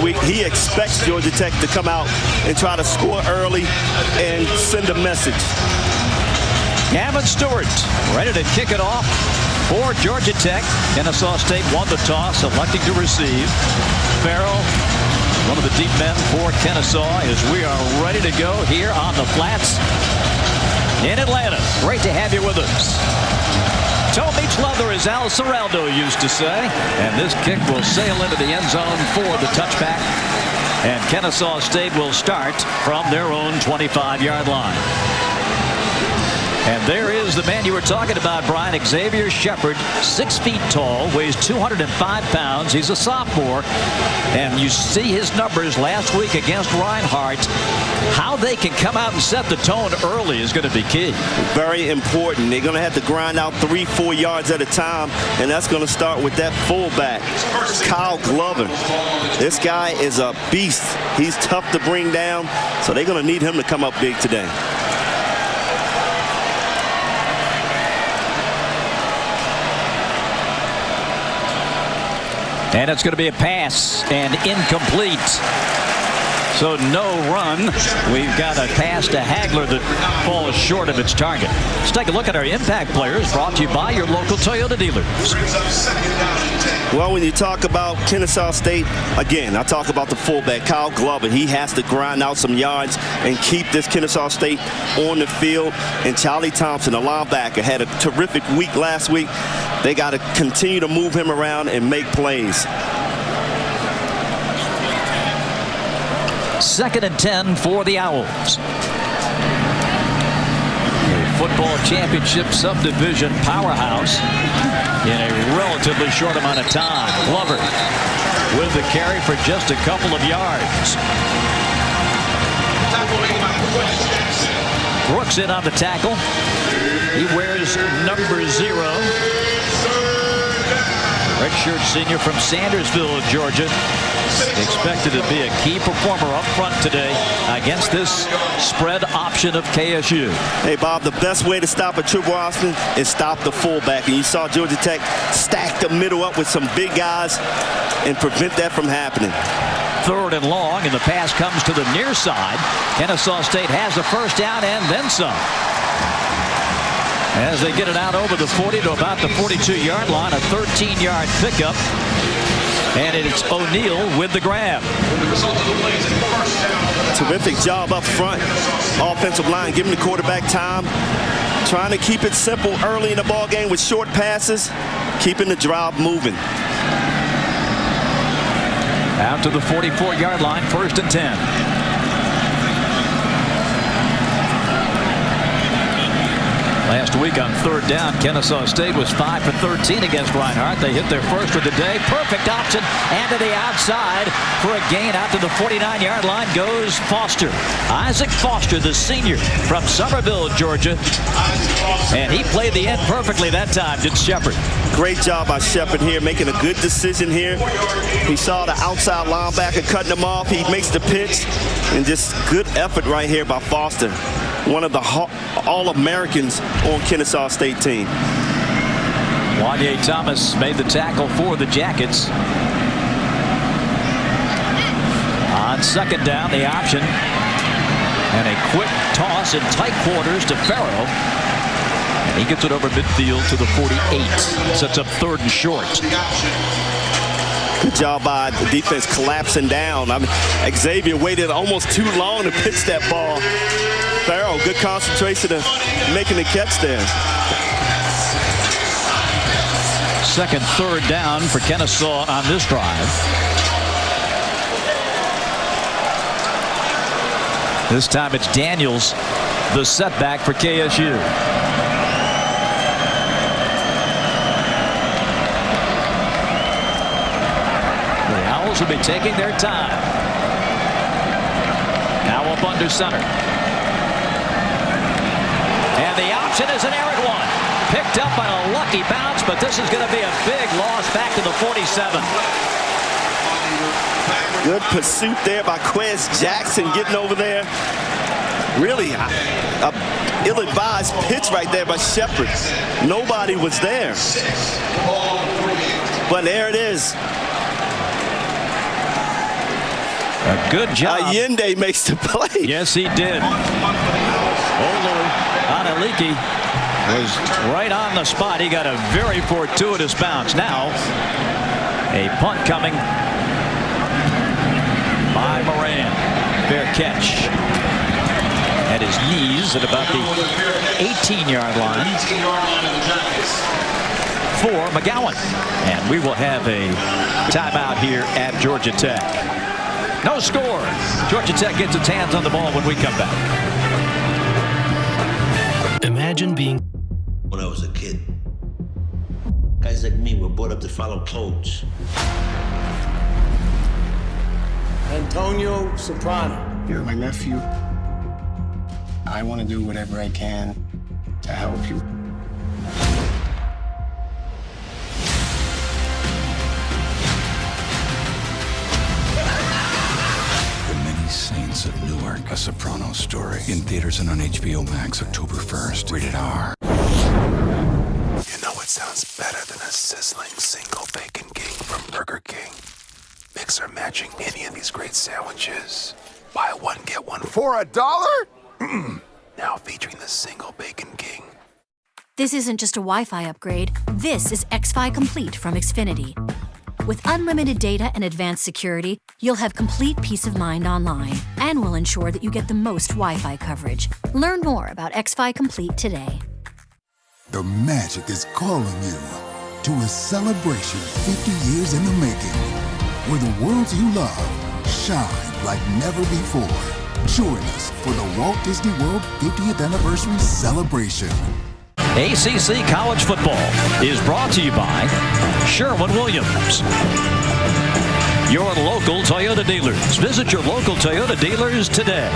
week. He expects Georgia Tech to come out and try to score early and send a message. Gavin Stewart ready to kick it off for Georgia Tech. Kennesaw State won the toss, electing to receive. Farrell, one of the deep men for Kennesaw, as we are ready to go here on the flats in Atlanta. Great to have you with us. Toe meets leather, as Al Serraldo used to say. And this kick will sail into the end zone for the touchback. And Kennesaw State will start from their own 25-yard line. And there is the man you were talking about, Brian, Xavier Shepard, 6 feet tall, weighs 205 pounds. He's a sophomore. And you see his numbers last week against Reinhardt. How they can come out and set the tone early is going to be key. Very important. They're going to have to grind out 3-4 yards at a time, and that's going to start with that fullback, Kyle Glover. This guy is a beast. He's tough to bring down, so they're going to need him to come up big today. And it's going to be a pass and incomplete. So no run. We've got a pass to Hagler that falls short of its target. Let's take a look at our impact players, brought to you by your local Toyota dealers. Well, when you talk about Kennesaw State, again, I talk about the fullback, Kyle Glover. He has to grind out some yards and keep this Kennesaw State on the field. And Charlie Thompson, a linebacker, had a terrific week last week. They got to continue to move him around and make plays. 2nd and 10 for the Owls. A football championship subdivision powerhouse in a relatively short amount of time. Glover with the carry for just a couple of yards. Brooks in on the tackle. He wears number 0. Redshirt senior from Sandersville, Georgia. Expected to be a key performer up front today against this spread option of KSU. Hey, Bob, the best way to stop a triple option is stop the fullback. And you saw Georgia Tech stack the middle up with some big guys and prevent that from happening. 3rd and long, and the pass comes to the near side. Kennesaw State has a first down and then some. As they get it out over the 40 to about the 42-yard line, a 13-yard pickup. And it's O'Neal with the grab. Terrific job up front. Offensive line giving the quarterback time. Trying to keep it simple early in the ball game with short passes. Keeping the drive moving. Out to the 44-yard line, 1st and 10. Last week on 3rd down, Kennesaw State was 5 for 13 against Reinhardt. They hit their first of the day. Perfect option, and to the outside for a gain out to the 49-yard line goes Foster. Isaac Foster, the senior from Somerville, Georgia. And he played the end perfectly that time, did Shepard. Great job by Shepard here, making a good decision here. He saw the outside linebacker cutting him off. He makes the pitch, and just good effort right here by Foster. One of the All-Americans on Kennesaw State team. Wanye Thomas made the tackle for the Jackets. On 2nd down, the option. And a quick toss in tight quarters to Farrell. And he gets it over midfield to the 48. Sets up 3rd and short. Good job by the defense collapsing down. I mean, Xavier waited almost too long to pitch that ball. Farrell, good concentration of making the catch there. 2nd, 3rd down for Kennesaw on this drive. This time it's Daniels, the setback for KSU. The Owls will be taking their time. Now up under center. And the option is an errant one. Picked up on a lucky bounce, but this is going to be a big loss back to the 47. Good pursuit there by Quez Jackson getting over there. Really a ill-advised pitch right there by Shepard. Nobody was there. But there it is. A good job. Allende makes the play. Yes, he did. Olu Analiki was right on the spot. He got a very fortuitous bounce. Now, a punt coming by Moran. Fair catch. At his knees at about the 18-yard line for McGowan. And we will have a timeout here at Georgia Tech. No score. Georgia Tech gets its hands on the ball when we come back. Imagine being... When I was a kid, guys like me were brought up to follow codes. Antonio Soprano. You're my nephew. I want to do whatever I can to help you. The Many Saints of Newark, a Soprano story. In theaters and on HBO Max October 1st. Rated R. You know what sounds better than a sizzling single bacon king from Burger King? Mix or matching any of these great sandwiches. Buy one, get one for $1? Now featuring the single bacon king. This isn't just a Wi-Fi upgrade. This is Xfi Complete from Xfinity. With unlimited data and advanced security, you'll have complete peace of mind online and will ensure that you get the most Wi-Fi coverage. Learn more about Xfi Complete today. The magic is calling you to a celebration 50 years in the making, where the worlds you love shine like never before. Join us for the Walt Disney World 50th Anniversary Celebration. ACC College Football is brought to you by Sherwin-Williams, your local Toyota dealers. Visit your local Toyota dealers today.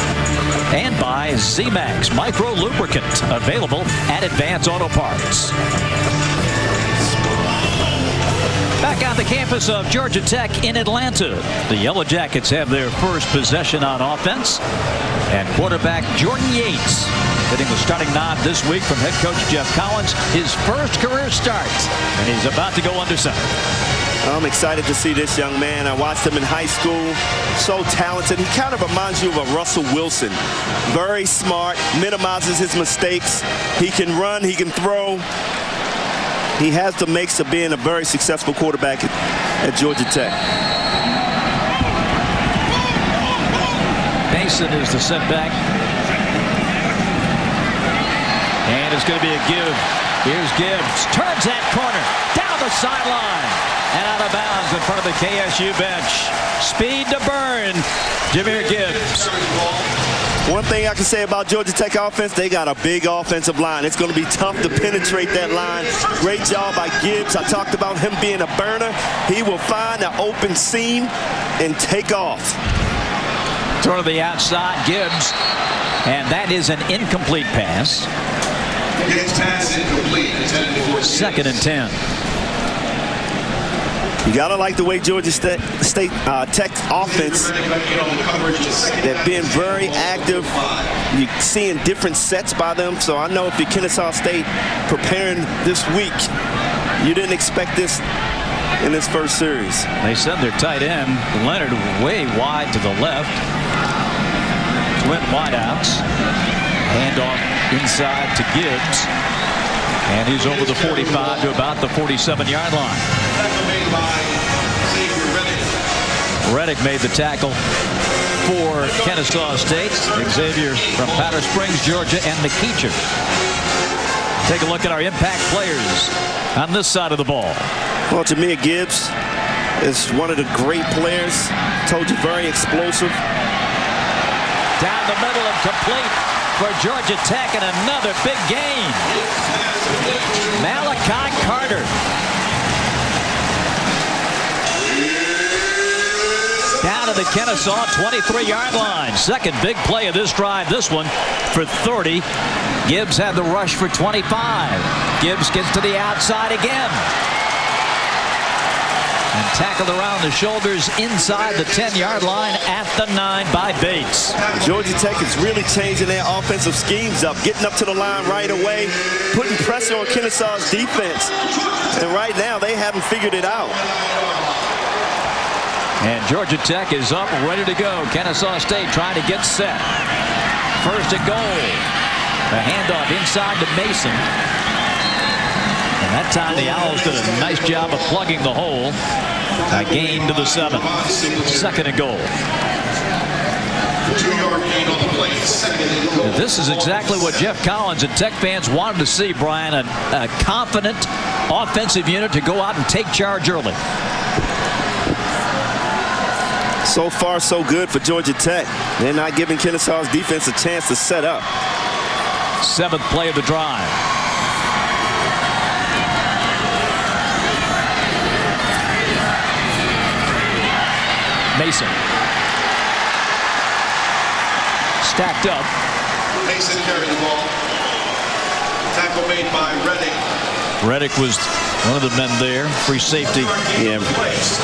And by Z-Max Micro Lubricant, available at Advance Auto Parts. Back on the campus of Georgia Tech in Atlanta, the Yellow Jackets have their first possession on offense. And quarterback Jordan Yates hitting the starting nod this week from head coach Jeff Collins. His first career start, and he's about to go under center. I'm excited to see this young man. I watched him in high school. So talented. He kind of reminds you of a Russell Wilson. Very smart, minimizes his mistakes. He can run, he can throw. He has the makes of being a very successful quarterback at Georgia Tech. Mason is the setback. And it's going to be a give. Here's Gibbs. Turns that corner. Down the sideline. And out of bounds in front of the KSU bench. Speed to burn. Jahmyr Gibbs. One thing I can say about Georgia Tech offense, they got a big offensive line. It's going to be tough to penetrate that line. Great job by Gibbs. I talked about him being a burner. He will find an open seam and take off. Throw to the outside, Gibbs. And that is an incomplete pass. Gibbs pass incomplete. 2nd and 10. You gotta like the way Georgia Tech offense, they've been very active. You're seeing different sets by them. So I know if you're Kennesaw State preparing this week, you didn't expect this in this first series. They send their tight end, Leonard, way wide to the left. Twin wideouts. Handoff inside to Gibbs. And he's over the 45 to about the 47-yard line. Reddick made the tackle for Kennesaw State. Xavier from Powder Springs, Georgia, and McEacher. Take a look at our impact players on this side of the ball. Well, Jahmyr Gibbs is one of the great players. Told you, very explosive. Down the middle and complete for Georgia Tech, and another big gain. Malachi Carter. Down to the Kennesaw 23-yard line. Second big play of this drive. This one for 30. Gibbs had the rush for 25. Gibbs gets to the outside again. And tackled around the shoulders inside the 10-yard line at the 9 by Bates. Georgia Tech is really changing their offensive schemes up, getting up to the line right away, putting pressure on Kennesaw's defense. And right now, they haven't figured it out. And Georgia Tech is up, ready to go. Kennesaw State trying to get set. First and goal. The handoff inside to Mason. And that time the Owls did a nice job of plugging the hole. A gain to the 7. Second and goal. 2-yard gain on the play. Second and goal. This is exactly what Jeff Collins and Tech fans wanted to see, Brian. A confident offensive unit to go out and take charge early. So far, so good for Georgia Tech. They're not giving Kennesaw's defense a chance to set up. 7th play of the drive. Mason. Stacked up. Mason carried the ball. Tackle made by Reddick. Reddick was one of the men there. Free safety. Yeah,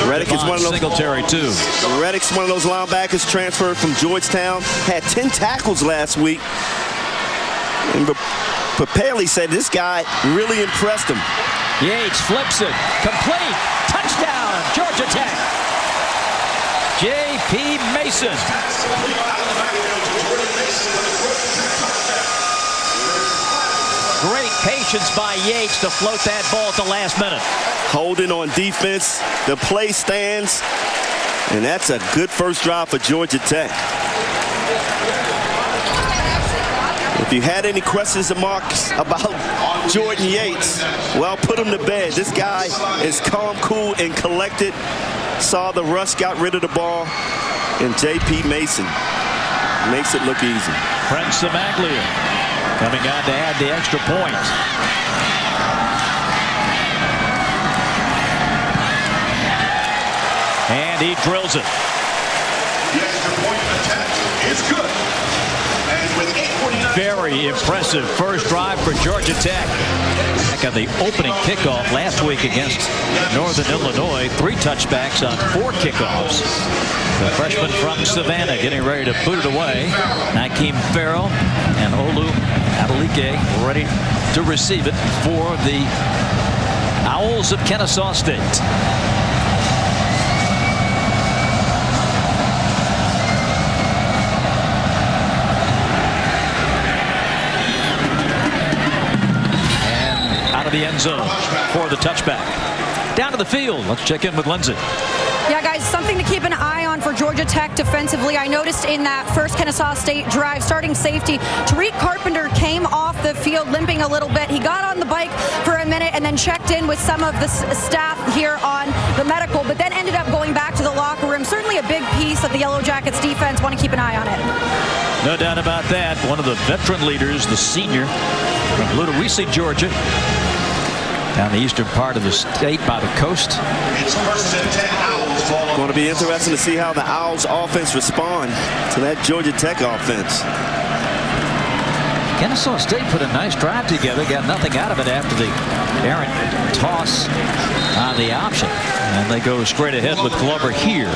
Reddick is one of those. Singletary too. Reddick's one of those linebackers transferred from Georgetown. Had 10 tackles last week. And Papaley said this guy really impressed him. Yates flips it. Complete. Touchdown, Georgia Tech. J.P. Mason. Great patience by Yates to float that ball at the last minute. Holding on defense. The play stands. And that's a good first drive for Georgia Tech. If you had any questions or marks about Jordan Yates, well, put him to bed. This guy is calm, cool, and collected. Saw the rush, got rid of the ball, and J.P. Mason makes it look easy. Prince Samaglia coming on to add the extra point. And he drills it. The extra point attempt is good. And with 8:49. Very impressive first drive for Georgia Tech. Back on the opening kickoff last week against Northern Illinois. 3 touchbacks on 4 kickoffs. The freshman from Savannah getting ready to put it away. Nakeem Farrell and Olu Adelike ready to receive it for the Owls of Kennesaw State. Of the end zone for the touchback. Down to the field. Let's check in with Lindsay. Yeah, guys, something to keep an eye on for Georgia Tech defensively. I noticed in that first Kennesaw State drive, starting safety, Tariq Carpenter came off the field limping a little bit. He got on the bike for a minute and then checked in with some of the staff here on the medical, but then ended up going back to the locker room. Certainly a big piece of the Yellow Jackets defense. Want to keep an eye on it. No doubt about that. One of the veteran leaders, the senior from Ludowici, Georgia. Down the eastern part of the state by the coast. It's first and 10 Owls ball. Going to be interesting to see how the Owls offense respond to that Georgia Tech offense. Kennesaw State put a nice drive together, got nothing out of it after the errant toss on the option. And they go straight ahead with Glover here.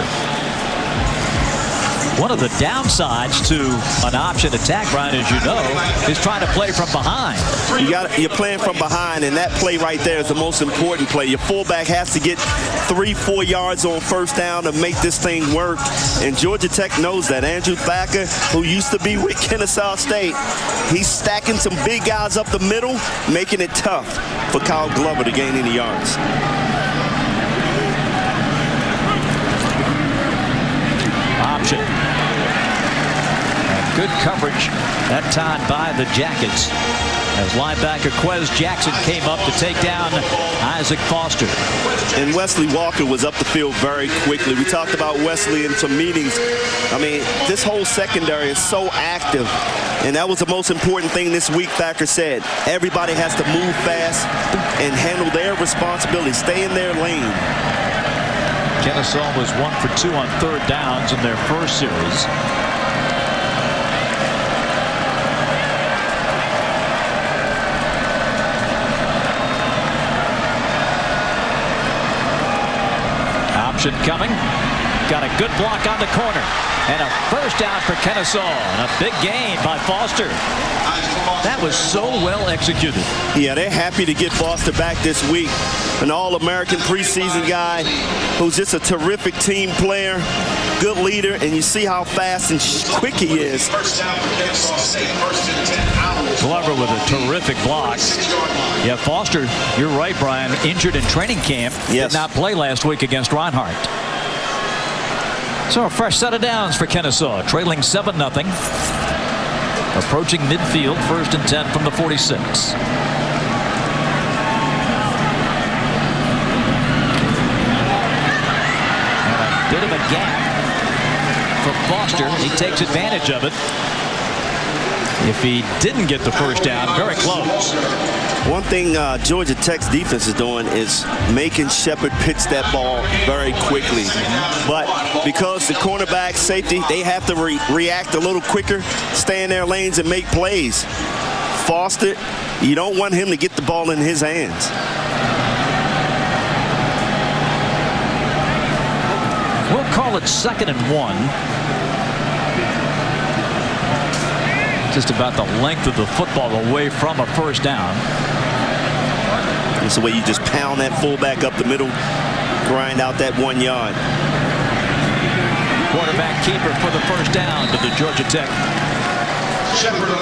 One of the downsides to an option attack, Brian, as you know, is trying to play from behind. You're playing from behind, and that play right there is the most important play. Your fullback has to get 3-4 yards on first down to make this thing work, and Georgia Tech knows that. Andrew Thacker, who used to be with Kennesaw State, he's stacking some big guys up the middle, making it tough for Kyle Glover to gain any yards. Option. And good coverage that time by the Jackets as linebacker Quez Jackson came up to take down Isaac Foster. And Wesley Walker was up the field very quickly. We talked about Wesley in some meetings. I mean, this whole secondary is so active, and that was the most important thing this week. Thacker said everybody has to move fast and handle their responsibility, stay in their lane. Kennesaw was 1 for 2 on 3rd downs in their first series. Option coming. Got a good block on the corner. And a first down for Kennesaw. And a big gain by Foster. That was so well executed. Yeah, they're happy to get Foster back this week. an All-American preseason guy who's just a terrific team player, good leader, and you see how fast and quick he is. Glover with a terrific block. Yeah, Foster, you're right, Brian, injured in training camp. Yes. Did not play last week against Reinhardt. So a fresh set of downs for Kennesaw, trailing 7-0. Approaching midfield, 1st and 10 from the 46. And a bit of a gap for Foster. He takes advantage of it. If he didn't get the first down, very close. One thing Georgia Tech's defense is doing is making Shepard pitch that ball very quickly. But because the cornerback, safety, they have to react a little quicker, stay in their lanes and make plays. Foster, you don't want him to get the ball in his hands. We'll call it 2nd and 1. Just about the length of the football away from a first down. It's the way you just pound that fullback up the middle, grind out that 1 yard. Quarterback keeper for the first down to the Georgia Tech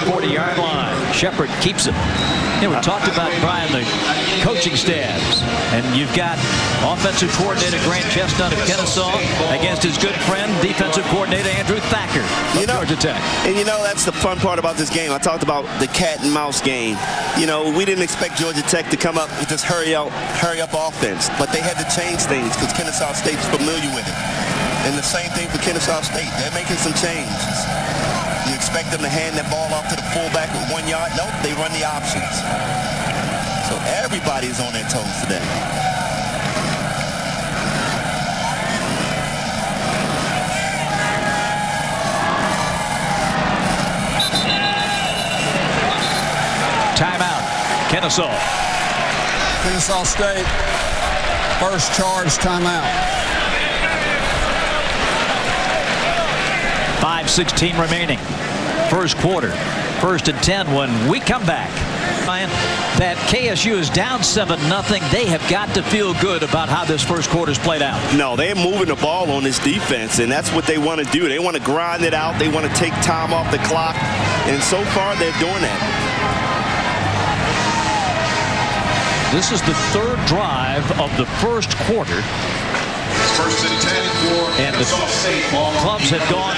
40-yard line. Shepard keeps it. We talked about, Brian, the coaching staffs, and you've got offensive coordinator Grant Chestnut of Kennesaw against his good friend, defensive coordinator Andrew Thacker of Georgia Tech. And that's the fun part about this game. I talked about the cat and mouse game. We didn't expect Georgia Tech to come up with this hurry up offense, but they had to change things because Kennesaw State's familiar with it. And the same thing for Kennesaw State. They're making some changes. You expect them to hand that ball off to the fullback with 1 yard? Nope, they run the options. So everybody's on their toes today. Timeout, Kennesaw. Kennesaw State, first charge timeout. 5:16 remaining. First quarter. 1st and 10 when we come back. That KSU is down 7-0. They have got to feel good about how this first quarter's played out. No, they're moving the ball on this defense, and that's what they want to do. They want to grind it out. They want to take time off the clock, and so far they're doing that. This is the 3rd drive of the first quarter. 1st and 10 for And the clubs have gone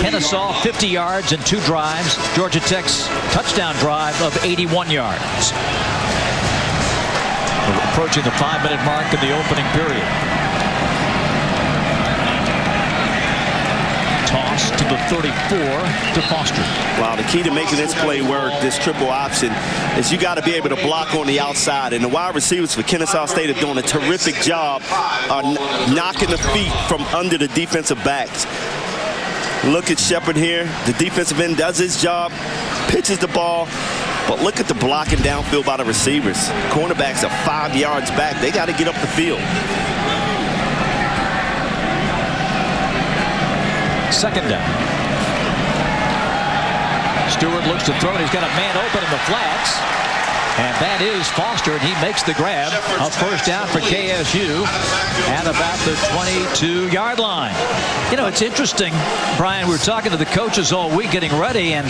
Kennesaw 50 yards in 2 drives. Georgia Tech's touchdown drive of 81 yards. We're approaching the 5-minute mark in the opening period. Toss to the 34 to Foster. Wow, the key to making this play work, this triple option, is you got to be able to block on the outside. And the wide receivers for Kennesaw State are doing a terrific job knocking the feet from under the defensive backs. Look at Shepard here. The defensive end does his job, pitches the ball, but look at the blocking downfield by the receivers. Cornerbacks are 5 yards back. They got to get up the field. 2nd down. Stewart looks to throw, and he's got a man open in the flats. And that is Foster, and he makes the grab. A first down for KSU at about the 22-yard line. It's interesting, Brian, we were talking to the coaches all week getting ready, and,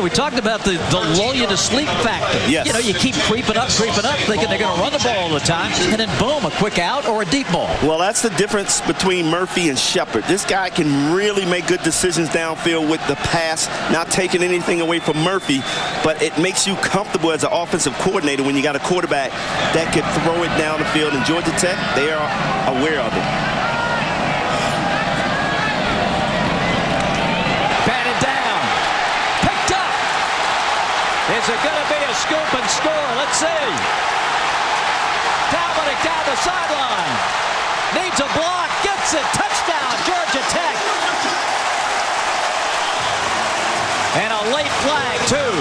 we talked about the lull you to sleep factor. Yes. You keep creeping up, thinking they're going to run the ball all the time, and then boom, a quick out or a deep ball. Well, that's the difference between Murphy and Shepard. This guy can really make good decisions downfield with the pass, not taking anything away from Murphy, but it makes you comfortable as an offensive coordinator when you got a quarterback that could throw it down the field. And Georgia Tech, they are aware of it. Batted down. Picked up. Is it going to be a scoop and score? Let's see. Dominic down the sideline. Needs a block. Gets it. Touchdown, Georgia Tech. And a late flag, too.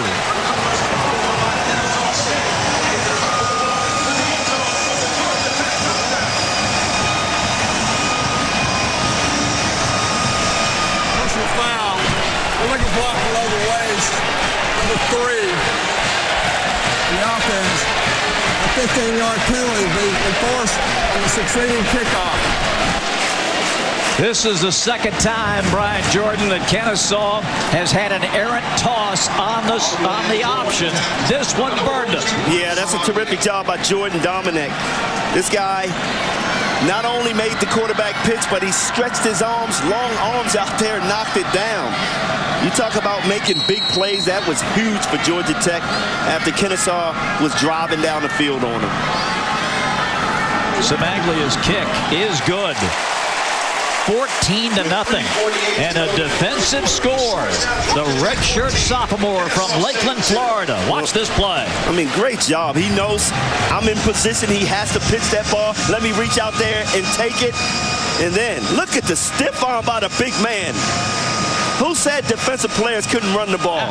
Foul. Illegal block below the waist. Number 3. The offense. 15-yard penalty be enforced on the succeeding kickoff. This is the second time, Brian Jordan, that Kennesaw has had an errant toss on the option. This one burned him. Yeah, that's a terrific job by Jordan Dominic. This guy not only made the quarterback pitch, but he stretched his arms, long arms out there, and knocked it down. You talk about making big plays. That was huge for Georgia Tech after Kennesaw was driving down the field on him. Samaglia's kick is good. 14-0, and a defensive score. The redshirt sophomore from Lakeland, Florida. Watch this play. I mean, great job. He knows I'm in position. He has to pitch that ball. Let me reach out there and take it. And then look at the stiff arm by the big man. Who said defensive players couldn't run the ball?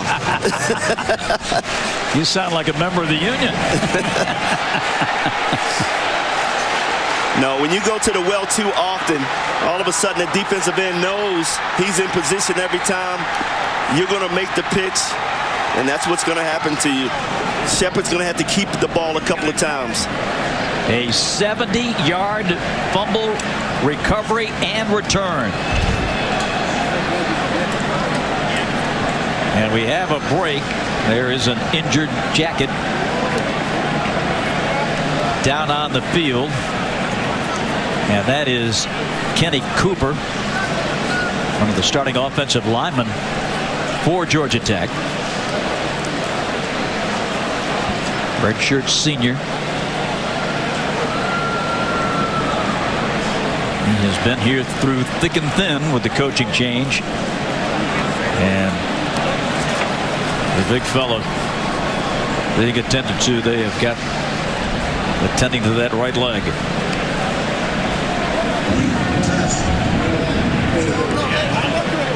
You sound like a member of the union. No, when you go to the well too often, all of a sudden the defensive end knows he's in position every time. You're going to make the pitch, and that's what's going to happen to you. Shepard's going to have to keep the ball a couple of times. A 70-yard fumble recovery and return. And we have a break. There is an injured jacket down on the field. And that is Kenny Cooper, one of the starting offensive linemen for Georgia Tech. Redshirt senior. He has been here through thick and thin with the coaching change. And the big fella being attended to, they have got attending to that right leg.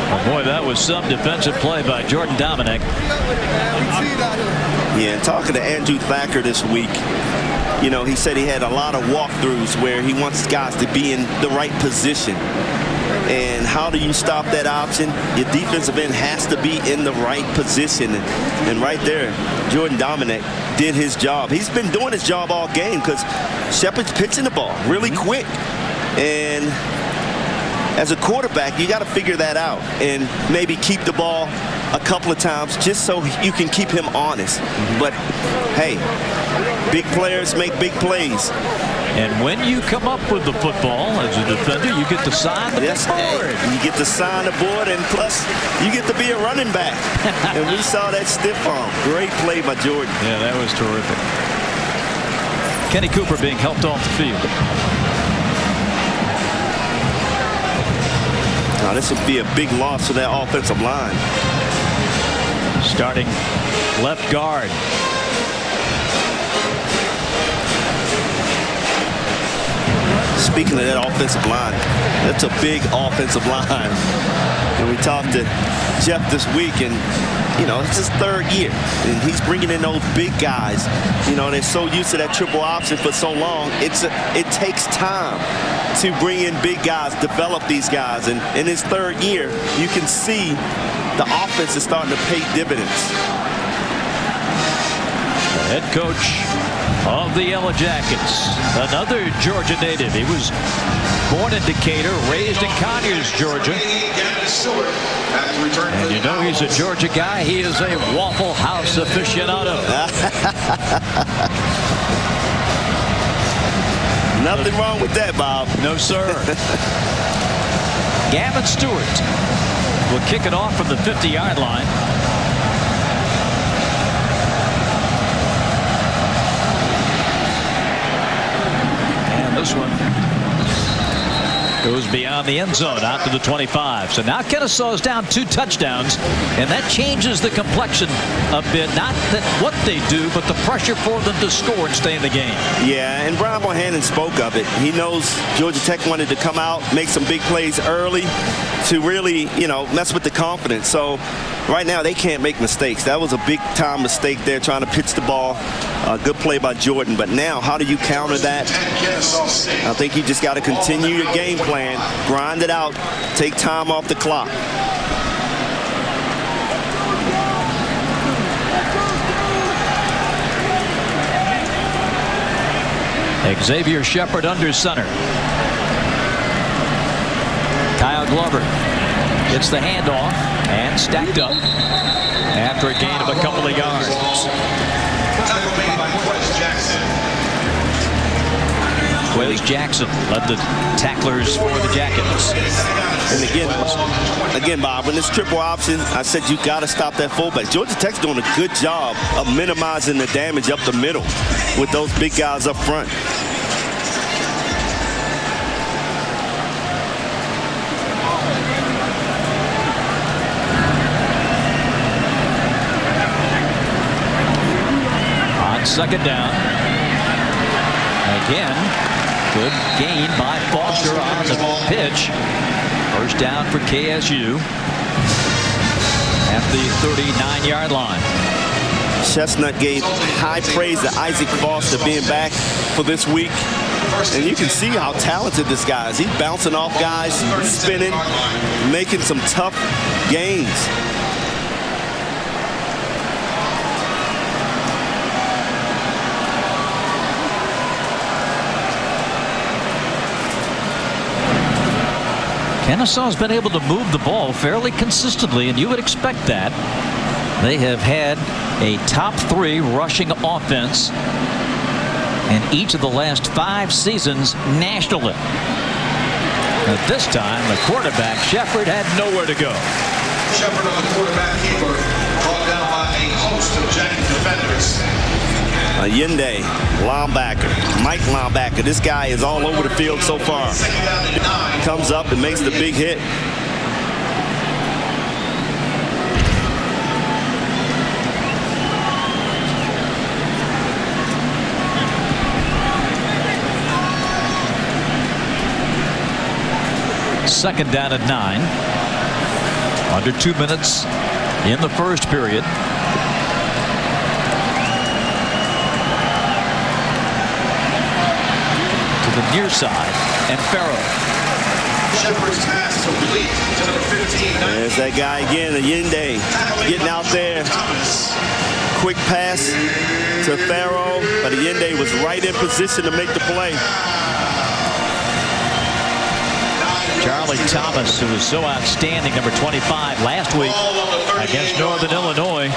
Oh boy, that was some defensive play by Jordan Dominic. Yeah, and talking to Andrew Thacker this week, you know, he said he had a lot of walkthroughs where he wants guys to be in the right position. And how do you stop that option? Your defensive end has to be in the right position. And right there, Jordan Dominic did his job. He's been doing his job all game because Shepard's pitching the ball really quick. And as a quarterback, you got to figure that out and maybe keep the ball a couple of times just so you can keep him honest. But, hey, big players make big plays. And when you come up with the football as a defender, you get to sign the big board. You get to sign the board, and plus, you get to be a running back. And we saw that stiff arm. Great play by Jordan. Yeah, that was terrific. Kenny Cooper being helped off the field. Now, this would be a big loss for that offensive line. Starting left guard. Speaking of that offensive line, that's a big offensive line. And we talked to Jeff this week, and, you know, it's his third year. And he's bringing in those big guys. You know, they're so used to that triple option for so long. It takes time to bring in big guys, develop these guys. And in his third year, you can see the offense is starting to pay dividends. The head coach of the Yellow Jackets, another Georgia native. He was born in Decatur, raised in Conyers, Georgia. And you know he's a Georgia guy. He is a Waffle House aficionado. Nothing wrong with that, Bob. No, sir. Gavin Stewart will kick it off from the 50-yard line. This one goes beyond the end zone out to the 25. So now Kennesaw is down 2 touchdowns, and that changes the complexion a bit. Not that what they do, but the pressure for them to score and stay in the game. Yeah, and Brian Bohannon spoke of it. He knows Georgia Tech wanted to come out, make some big plays early to really, you know, mess with the confidence. So right now they can't make mistakes. That was a big-time mistake there, trying to pitch the ball. Good play by Jordan. But now, how do you counter that? I think you just got to continue your game plan, grind it out, take time off the clock. Xavier Shepard under center. Kyle Glover gets the handoff and stacked up after a gain of a couple of yards. Wes Jackson led the tacklers for the Jackets. And again, Bob, when it's triple option, I said you got to stop that fullback. Georgia Tech's doing a good job of minimizing the damage up the middle with those big guys up front. On second down, again, good gain by Foster on the pitch. First down for KSU at the 39-yard line. Chestnut gave high praise to Isaac Foster being back for this week. And you can see how talented this guy is. He's bouncing off guys, spinning, making some tough gains. Kennesaw's been able to move the ball fairly consistently, and you would expect that. They have had a top 3 rushing offense in each of the last 5 seasons nationally. At this time, the quarterback, Shepard, had nowhere to go. Shepard on the quarterback keeper, brought down by a host of Jacket defenders. Allende, linebacker, Mike linebacker. This guy is all over the field so far. Comes up and makes the big hit. Second down at 9. Under 2 minutes in the first period. The near side, and Farrell. Shepard's pass complete to number 15. There's that guy again, Allende, getting out there. Quick pass to Farrell, but Allende was right in position to make the play. Charlie Thomas, who was so outstanding, number 25 last week against Northern Illinois.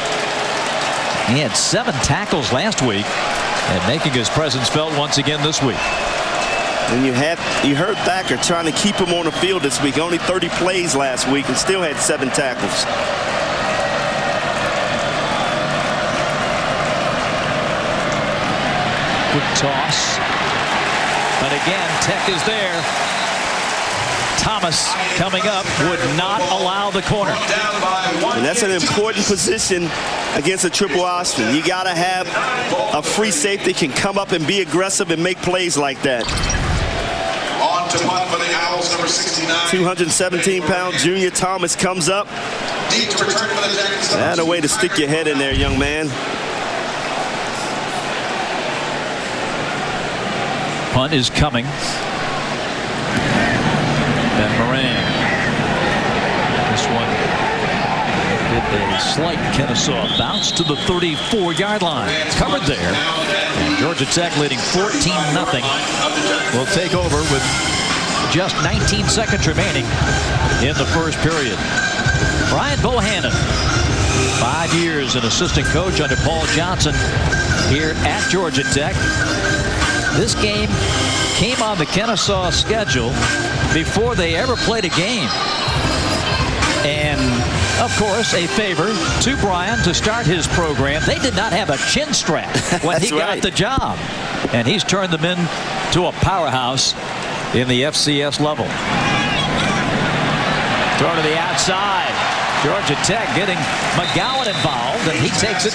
He had 7 tackles last week and making his presence felt once again this week. And you heard Thacker trying to keep him on the field this week. Only 30 plays last week and still had 7 tackles. Quick toss. But again, Tech is there. Thomas coming up would not allow the corner. And that's an important position against a triple option. You got to have a free safety can come up and be aggressive and make plays like that. On to punt for the Owls, number 69. 217-pound junior Thomas comes up. Deep to return for the Jackets. That's a way to stick your head in there, young man. Punt is coming. Ben Moran. This one did a slight Kennesaw bounce to the 34-yard line. Covered there. And Georgia Tech leading 14-0. Will take over with just 19 seconds remaining in the first period. Brian Bohannon, 5 years an assistant coach under Paul Johnson here at Georgia Tech. This game came on the Kennesaw schedule before they ever played a game. And, of course, a favor to Brian to start his program. They did not have a chin strap when he got the job. And he's turned them into a powerhouse in the FCS level. Throw to the outside. Georgia Tech getting McGowan involved, and he takes it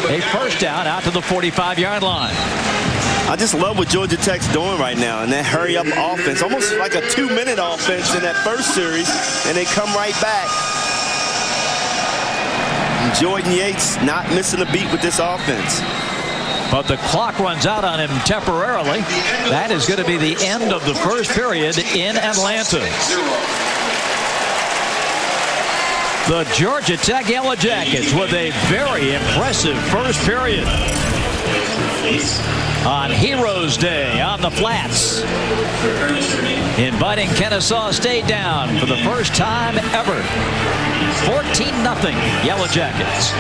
a first down out to the 45-yard line. I just love what Georgia Tech's doing right now, and that hurry-up offense, almost like a 2-minute offense in that first series, and they come right back. And Jordan Yates not missing a beat with this offense. But the clock runs out on him temporarily. That is going to be the end of the first period in Atlanta. The Georgia Tech Yellow Jackets with a very impressive first period. on Heroes Day on the flats, inviting Kennesaw State down for the first time ever. 14-0 Yellow Jackets.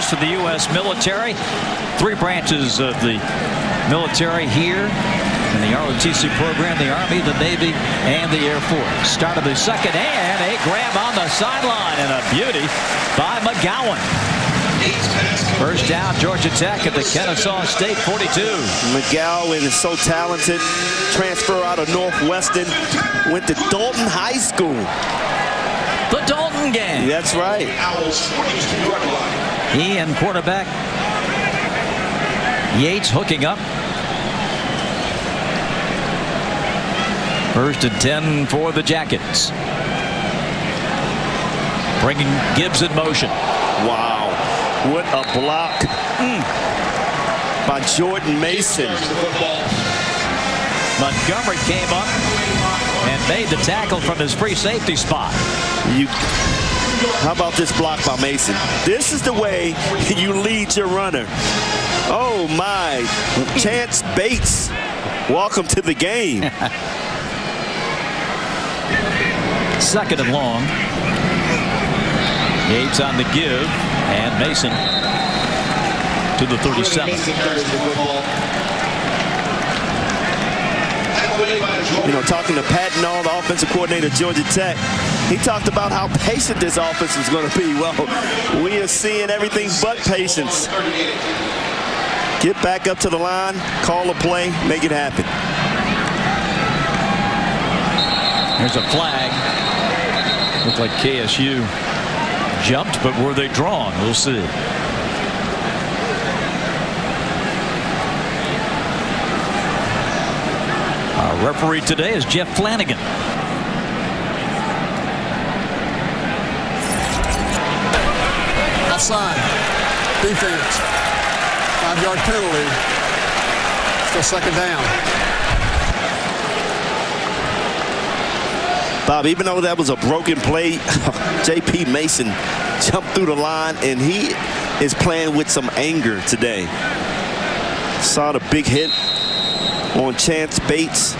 For the U.S. military, 3 branches of the military here in the ROTC program: the Army, the Navy, and the Air Force. Start of the second, and a grab on the sideline, and a beauty by McGowan. First down, Georgia Tech at the Kennesaw State 42. McGowan is so talented. Transfer out of Northwestern. Went to Dalton High School. The Dalton gang. That's right. He and quarterback Yates hooking up. First and 10 for the Jackets. Bringing Gibbs in motion. Wow. What a block by Jordan Mason. Montgomery came up and made the tackle from his free safety spot. How about this block by Mason? This is the way you lead your runner. Oh my. Chance Bates, welcome to the game. Second and long. Yates on the give, and Mason to the 37. You know, talking to Pat Nall, the offensive coordinator at Georgia Tech, he talked about how patient this offense was going to be. Well, we are seeing everything but patience. Get back up to the line, call a play, make it happen. Here's a flag. Looked like KSU jumped, but were they drawn? We'll see. Our referee today is Jeff Flanagan. Outside. Defense. 5-yard penalty. Still second down. Bob, even though that was a broken play, J.P. Mason jumped through the line, and he is playing with some anger today. Saw the big hit on Chance Bates.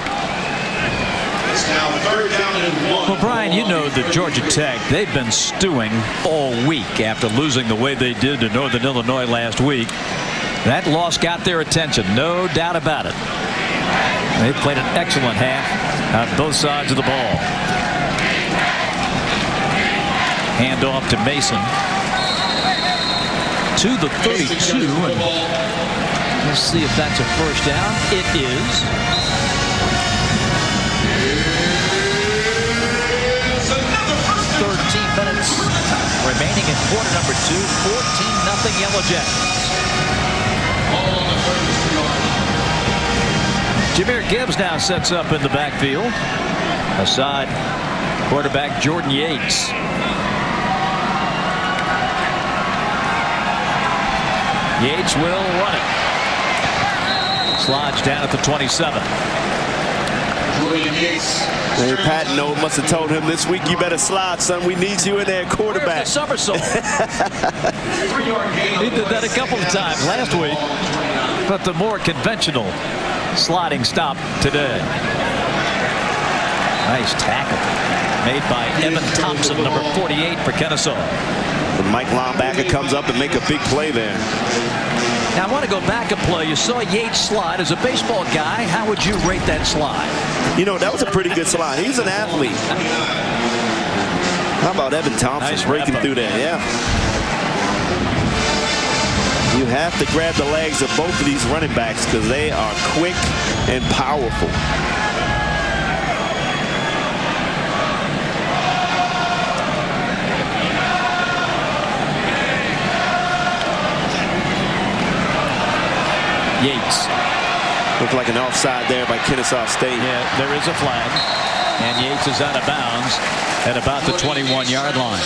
It's now 3rd down and 1. Well, Brian, you know that Georgia Tech, they've been stewing all week after losing the way they did to Northern Illinois last week. That loss got their attention, no doubt about it. They played an excellent half on both sides of the ball. Hand off to Mason to the 32, and let's see if that's a first down. It is. 13 minutes remaining in quarter number 2. 14-0 Yellow Jackets. Jahmyr Gibbs now sets up in the backfield. Aside quarterback Jordan Yates. Yates will run it. Slides down at the 27. Jordan Yates. Hey, Pat Noel must have told him this week, you better slide, son. We need you in there, quarterback. Where's the somersault? He did that a couple of times last week, but the more conventional sliding stop today. Nice tackle made by Evan Thompson, number 48 for Kennesaw. The Mike linebacker comes up and make a big play there. Now I want to go back a play. You saw Yates slide. As a baseball guy, how would you rate that slide? You know, that was a pretty good slide. He's an athlete. How about Evan Thompson Nice breaking wrap-up. through there? Yeah. You have to grab the legs of both of these running backs because they are quick and powerful. Yates. Looked like an offside there by Kennesaw State. Yeah, there is a flag. And Yates is out of bounds at about the 21-yard line.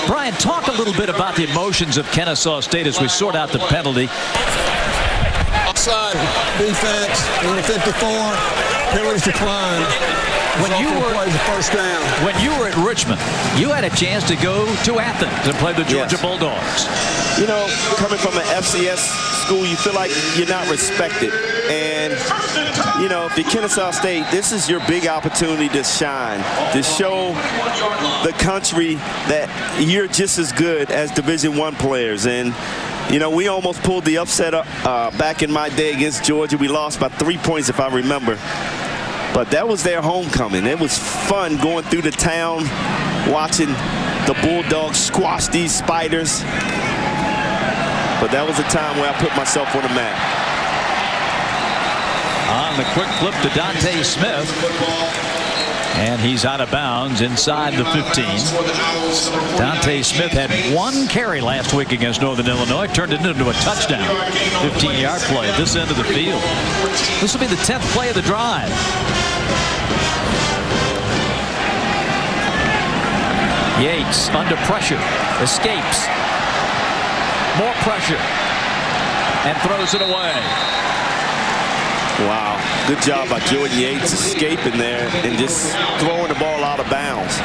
Brian, talk a little bit about the emotions of Kennesaw State as we sort out the penalty. Offside. Defense. Number 54. Penalties decline. When you were plays the first down. When you were at Richmond. You had a chance to go to Athens and play the Georgia Bulldogs. You know, coming from an FCS school, you feel like you're not respected. And, you know, if you're Kennesaw State, this is your big opportunity to shine, to show the country that you're just as good as Division I players. And, you know, we almost pulled the upset back in my day against Georgia. We lost by 3 points, if I remember. But that was their homecoming. It was fun going through the town, watching the Bulldogs squash these spiders. But that was a time where I put myself on the map. On the quick flip to Dontae Smith. And he's out of bounds inside the 15. Dontae Smith had 1 carry last week against Northern Illinois. Turned it into a touchdown. 15-yard play at this end of the field. This will be the 10th play of the drive. Yates under pressure. Escapes. More pressure. And throws it away. Wow, good job by Jordan Yates escaping there and just throwing the ball out of bounds.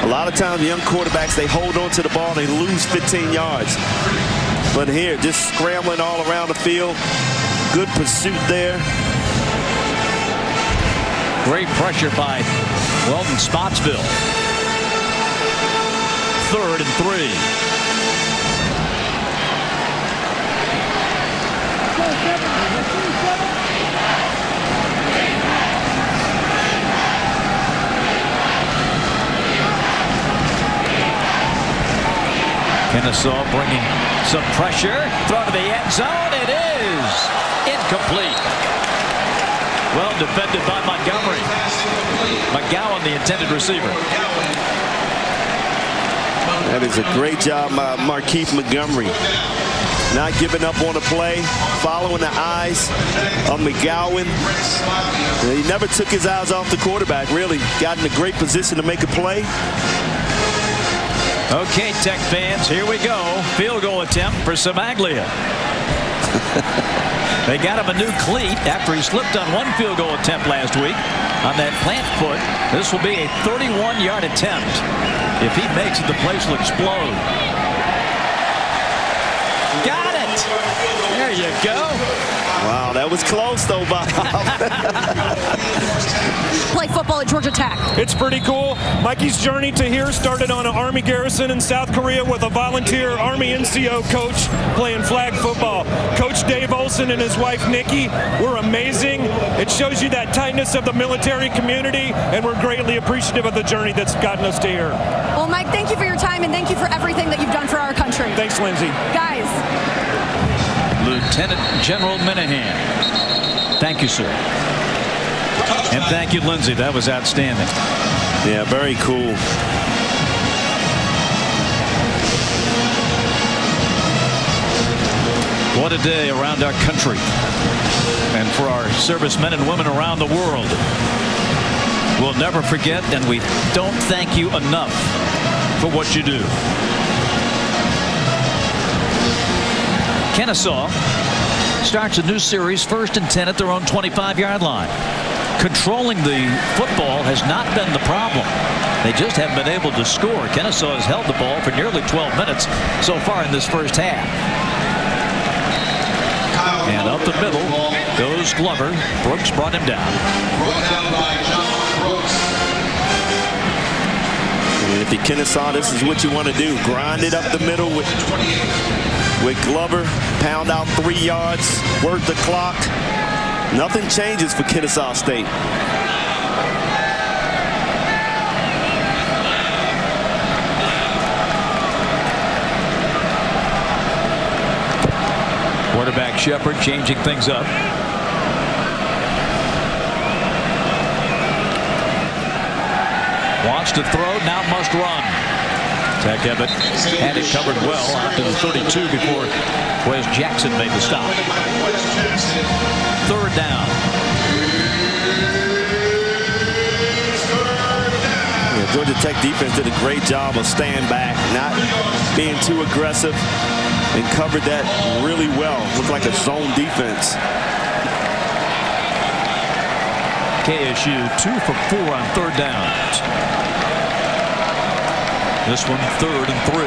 A lot of times young quarterbacks, they hold on to the ball, they lose 15 yards. But here, just scrambling all around the field. Good pursuit there. Great pressure by Weldon Spotsville. 3rd and 3. Kennesaw bringing some pressure. Throw to the end zone. It is incomplete. Well defended by Montgomery. McGowan, the intended receiver. That is a great job by Kyric McGowan. Not giving up on the play, following the eyes of McGowan. He never took his eyes off the quarterback, really. Got in a great position to make a play. Okay, Tech fans, here we go. Field goal attempt for Samaglia. They got him a new cleat after he slipped on 1 field goal attempt last week on that plant foot. This will be a 31-yard attempt. If he makes it, the place will explode. Got it! There you go. Wow, that was close, though, Bob. Play football at Georgia Tech. It's pretty cool. Mikey's journey to here started on an Army garrison in South Korea with a volunteer Army NCO coach playing flag football. Coach Dave Olson and his wife Nikki were amazing. It shows you that tightness of the military community, and we're greatly appreciative of the journey that's gotten us to here. Well, Mike, thank you for your time, and thank you for everything that you've done for our country. Thanks, Lindsay. Guys. Lieutenant General Minahan. Thank you, sir. And thank you, Lindsay. That was outstanding. Yeah, very cool. What a day around our country and for our servicemen and women around the world. We'll never forget, and we don't thank you enough for what you do. Kennesaw starts a new series, 1st and 10 at their own 25-yard line. Controlling the football has not been the problem. They just haven't been able to score. Kennesaw has held the ball for nearly 12 minutes so far in this first half. And up the middle goes Glover. Brooks brought him down. And if you're Kennesaw, this is what you want to do. Grind it up the middle with Glover. Pound out 3 yards. Work the clock. Nothing changes for Kennesaw State. Quarterback Shepard changing things up. Wants to throw, now must run. Tech Ebbett had it covered well out to the 32 before Wes Jackson made the stop. 3rd down. Yeah, Georgia Tech defense did a great job of staying back, not being too aggressive, and covered that really well. Looked like a zone defense. KSU 2 for 4 on 3rd downs. This one 3rd and 3.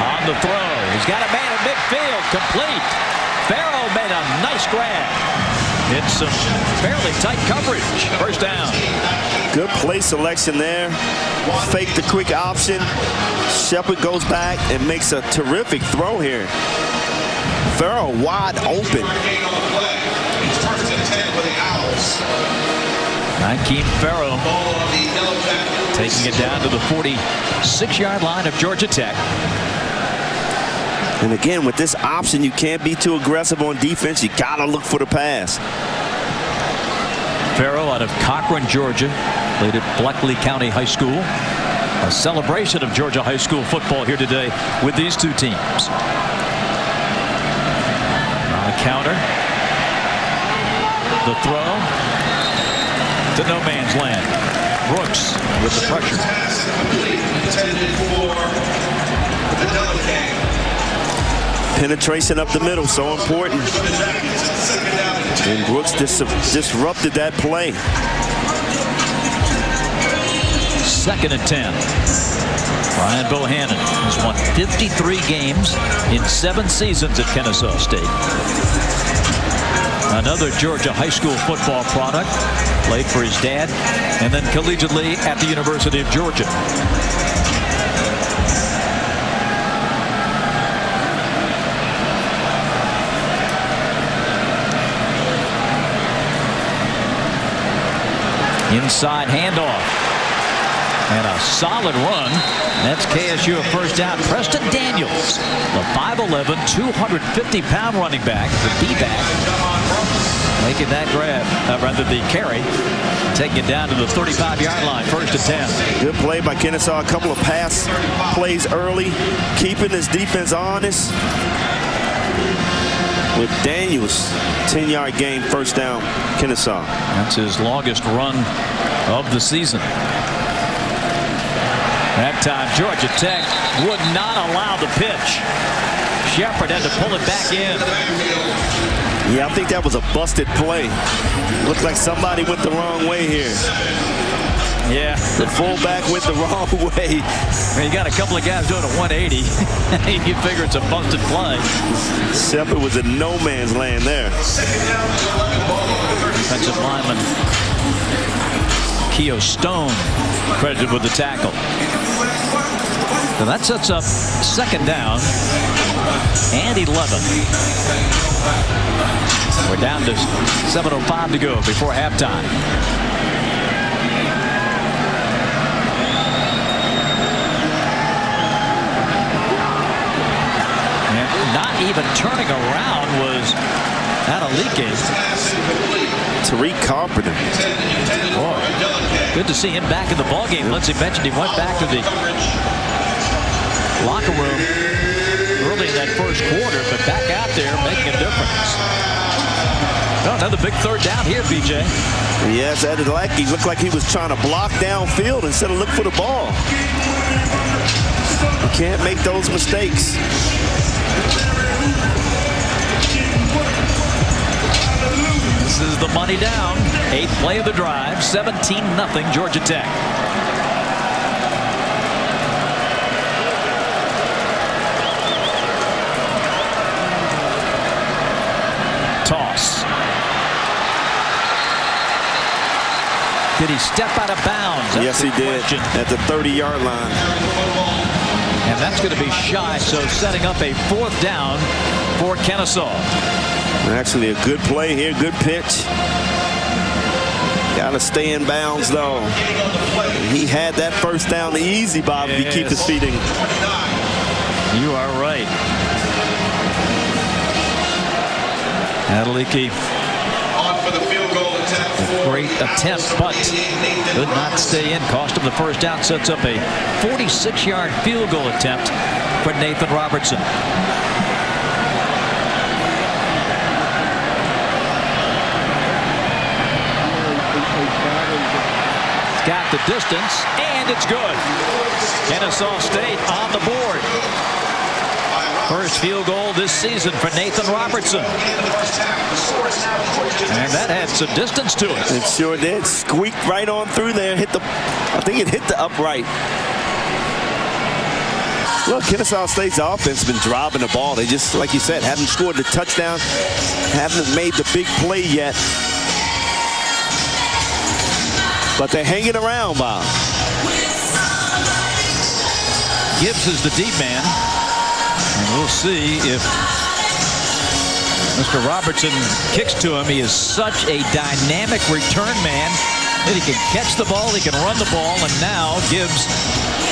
On the throw. He's got a man in midfield. Complete. Farrell made a nice grab. It's some fairly tight coverage. First down. Good play selection there. Fake the quick option. Shepard goes back and makes a terrific throw here. Farrell wide open. Nykeem Farrell taking it down to the 46-yard line of Georgia Tech. And again, with this option, you can't be too aggressive on defense. You got to look for the pass. Farrell out of Cochran, Georgia, played at Bleckley County High School. A celebration of Georgia high school football here today with these two teams. On a counter. The throw to no man's land. Brooks with the pressure. Penetration up the middle, so important. And Brooks disrupted that play. 2nd and 10. Brian Bohannon has won 53 games in 7 seasons at Kennesaw State. Another Georgia high school football product. Played for his dad and then collegiately at the University of Georgia. Inside handoff. And a solid run. That's KSU a first down. Preston Daniels, the 5'11", 250-pound running back, the D-back, making that grab, rather the carry, taking it down to the 35-yard line, 1st and 10. Good play by Kennesaw. A couple of pass plays early, keeping his defense honest. With Daniels, 10-yard gain, 1st down, Kennesaw. That's his longest run of the season. That time, Georgia Tech would not allow the pitch. Shepard had to pull it back in. Yeah, I think that was a busted play. Looked like somebody went the wrong way here. Yeah. The fullback went the wrong way. You got a couple of guys doing a 180. You figure it's a busted play. Shepard was in no man's land there. Defensive lineman Keo Stone credited with the tackle. So that sets up 2nd down and 11. We're down to 7:05 to go before halftime. And not even turning around was Adeleke. Tariq Carpenter. Boy, good to see him back in the ballgame. Lindsey mentioned he went back to the locker room early in that 1st quarter, but back out there making a difference. Oh, another big 3rd down here, BJ. Yes, Adeleke looked like he was trying to block downfield instead of look for the ball. You can't make those mistakes. This is the money down. 8th play of the drive. 17-0 Georgia Tech. Toss. Did he step out of bounds? Yes, he did. At the 30-yard line. And that's going to be shy, so setting up a 4th down for Kennesaw. Actually, a good play here, good pitch. Got to stay in bounds, though. He had that 1st down easy, Bob, if he keeps his feet in. You are right. Adeleke. A great attempt, but could not stay in. Cost him the 1st down. Sets up a 46-yard field goal attempt for Nathan Robertson. Got the distance, and it's good. Kennesaw State on the board. First field goal this season for Nathan Robertson. And that had some distance to it. It sure did. Squeaked right on through there. I think it hit the upright. Well, Kennesaw State's offense has been driving the ball. They just, like you said, haven't scored the touchdown, haven't made the big play yet. But they're hanging around, Bob. Gibbs is the deep man. And we'll see if Mr. Robertson kicks to him. He is such a dynamic return man that he can catch the ball, he can run the ball, and now Gibbs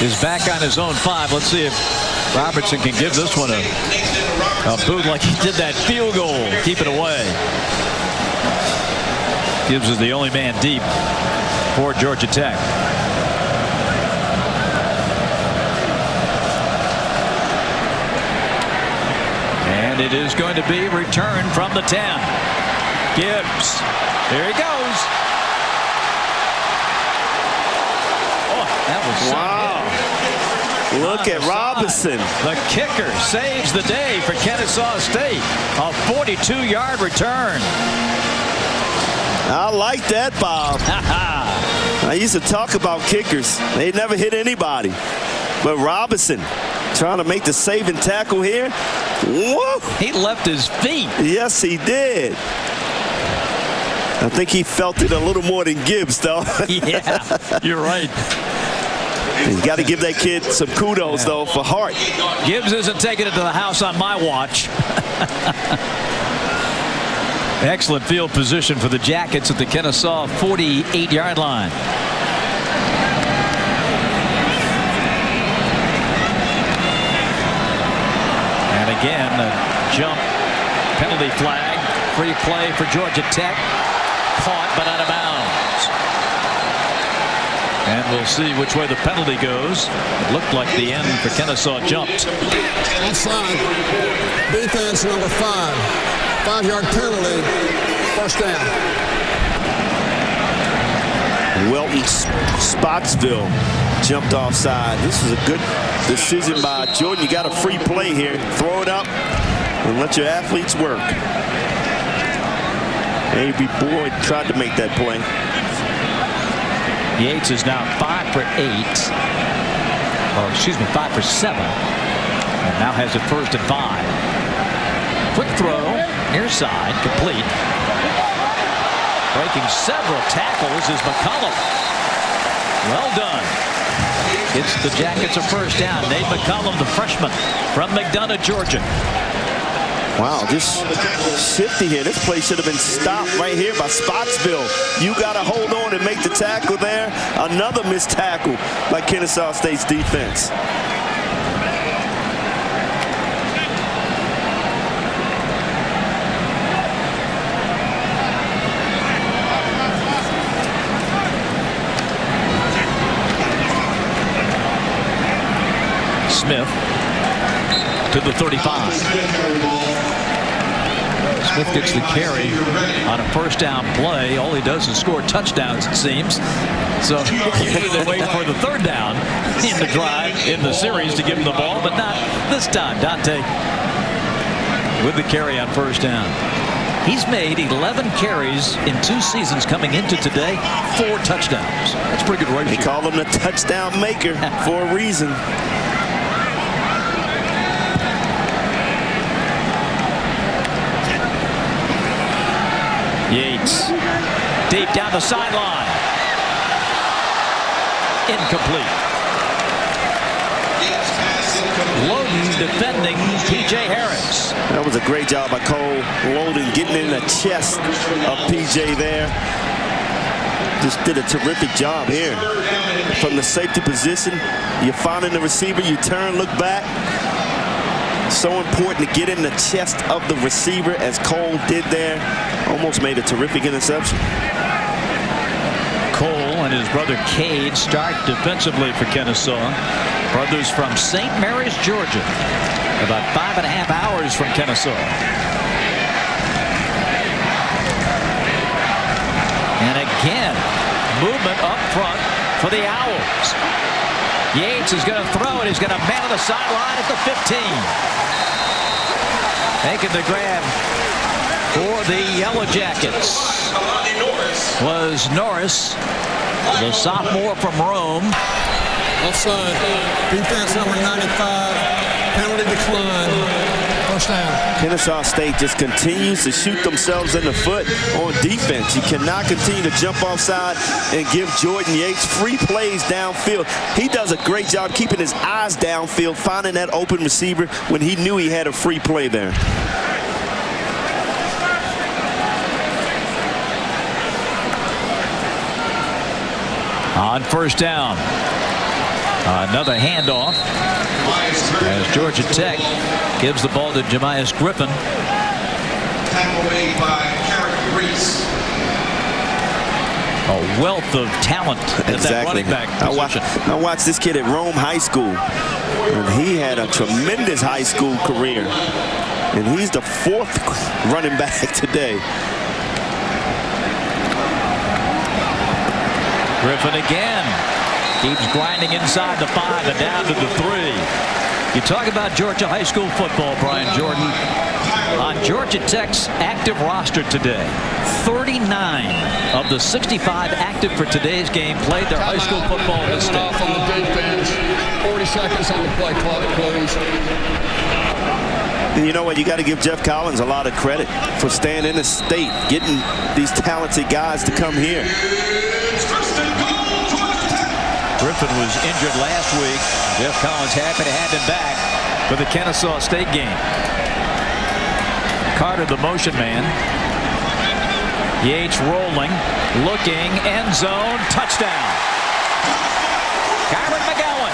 is back on his own 5. Let's see if Robertson can give this one a boot like he did that field goal. Keep it away. Gibbs is the only man deep for Georgia Tech. And it is going to be returned from the 10. Gibbs. There he goes. That was wow. Look at Robinson. The kicker saves the day for Kennesaw State. A 42-yard return. I like that, Bob. I used to talk about kickers. They never hit anybody. But Robinson trying to make the saving tackle here. Whoa. He left his feet. Yes, he did. I think he felt it a little more than Gibbs, though. Yeah, you're right. You got to give that kid some kudos, though, for heart. Gibbs isn't taking it to the house on my watch. Excellent field position for the Jackets at the Kennesaw 48-yard line. And again, a jump penalty flag. Free play for Georgia Tech. Caught but out of bounds. And we'll see which way the penalty goes. It looked like the end for Kennesaw jumped. Outside, defense number 5. 5-yard penalty, first down. Welton Spotsville jumped offside. This was a good decision by Jordan. You got a free play here. Throw it up and let your athletes work. A.B. Boyd tried to make that play. Yates is now 5 for 8. Or excuse me, 5 for 7. And now has it 1st and 5. Quick throw, near side, complete. Breaking several tackles is McCollum. Well done. It's the Jackets a first down. Nate McCollum, the freshman from McDonough, Georgia. Wow, just shifty here. This play should have been stopped right here by Spotsville. You got to hold on and make the tackle there. Another missed tackle by Kennesaw State's defense. Smith to the 35. Smith gets the carry on a first down play. All he does is score touchdowns, it seems. So usually they wait for the 3rd down in the drive, in the series, to give him the ball, but not this time. Dontae with the carry on first down. He's made 11 carries in 2 seasons coming into today, 4 touchdowns. That's a pretty good ratio. They call him the touchdown maker for a reason. Yates deep down the sideline. Incomplete. Loden defending P.J. Harris. That was a great job by Cole Loden getting in the chest of P.J. there. Just did a terrific job here. From the safety position, you're finding the receiver, you turn, look back. So important to get in the chest of the receiver as Cole did there. Almost made a terrific interception. Cole and his brother Cade start defensively for Kennesaw. Brothers from St. Mary's, Georgia. About 5.5 hours from Kennesaw. And again, movement up front for the Owls. Yates is going to throw it. He's going to man on the sideline at the 15. Making the grab for the Yellow Jackets was Norris, the sophomore from Rome. Offside. Defense number 95. Penalty decline. First down. Kennesaw State just continues to shoot themselves in the foot on defense. You cannot continue to jump offside and give Jordan Yates free plays downfield. He does a great job keeping his eyes downfield, finding that open receiver when he knew he had a free play there. On first down, another handoff as Georgia Tech gives the ball to Jemias Griffin. Tackle made by Kyric McGowan. A wealth of talent at that running back position. I watched this kid at Rome High School, and he had a tremendous high school career. And he's the 4th running back today. Griffin again keeps grinding inside the 5 and down to the 3. You talk about Georgia high school football, Brian Jordan. On Georgia Tech's active roster today, 39 of the 65 active for today's game played their high school football in the state. Off on the defense. 40 seconds on the play clock, please. And you know what? You got to give Jeff Collins a lot of credit for staying in the state, getting these talented guys to come here. Griffin was injured last week. Jeff Collins happy to have him back for the Kennesaw State game. Carter, the motion man. Yates rolling, looking, end zone, touchdown. Kyric McGowan.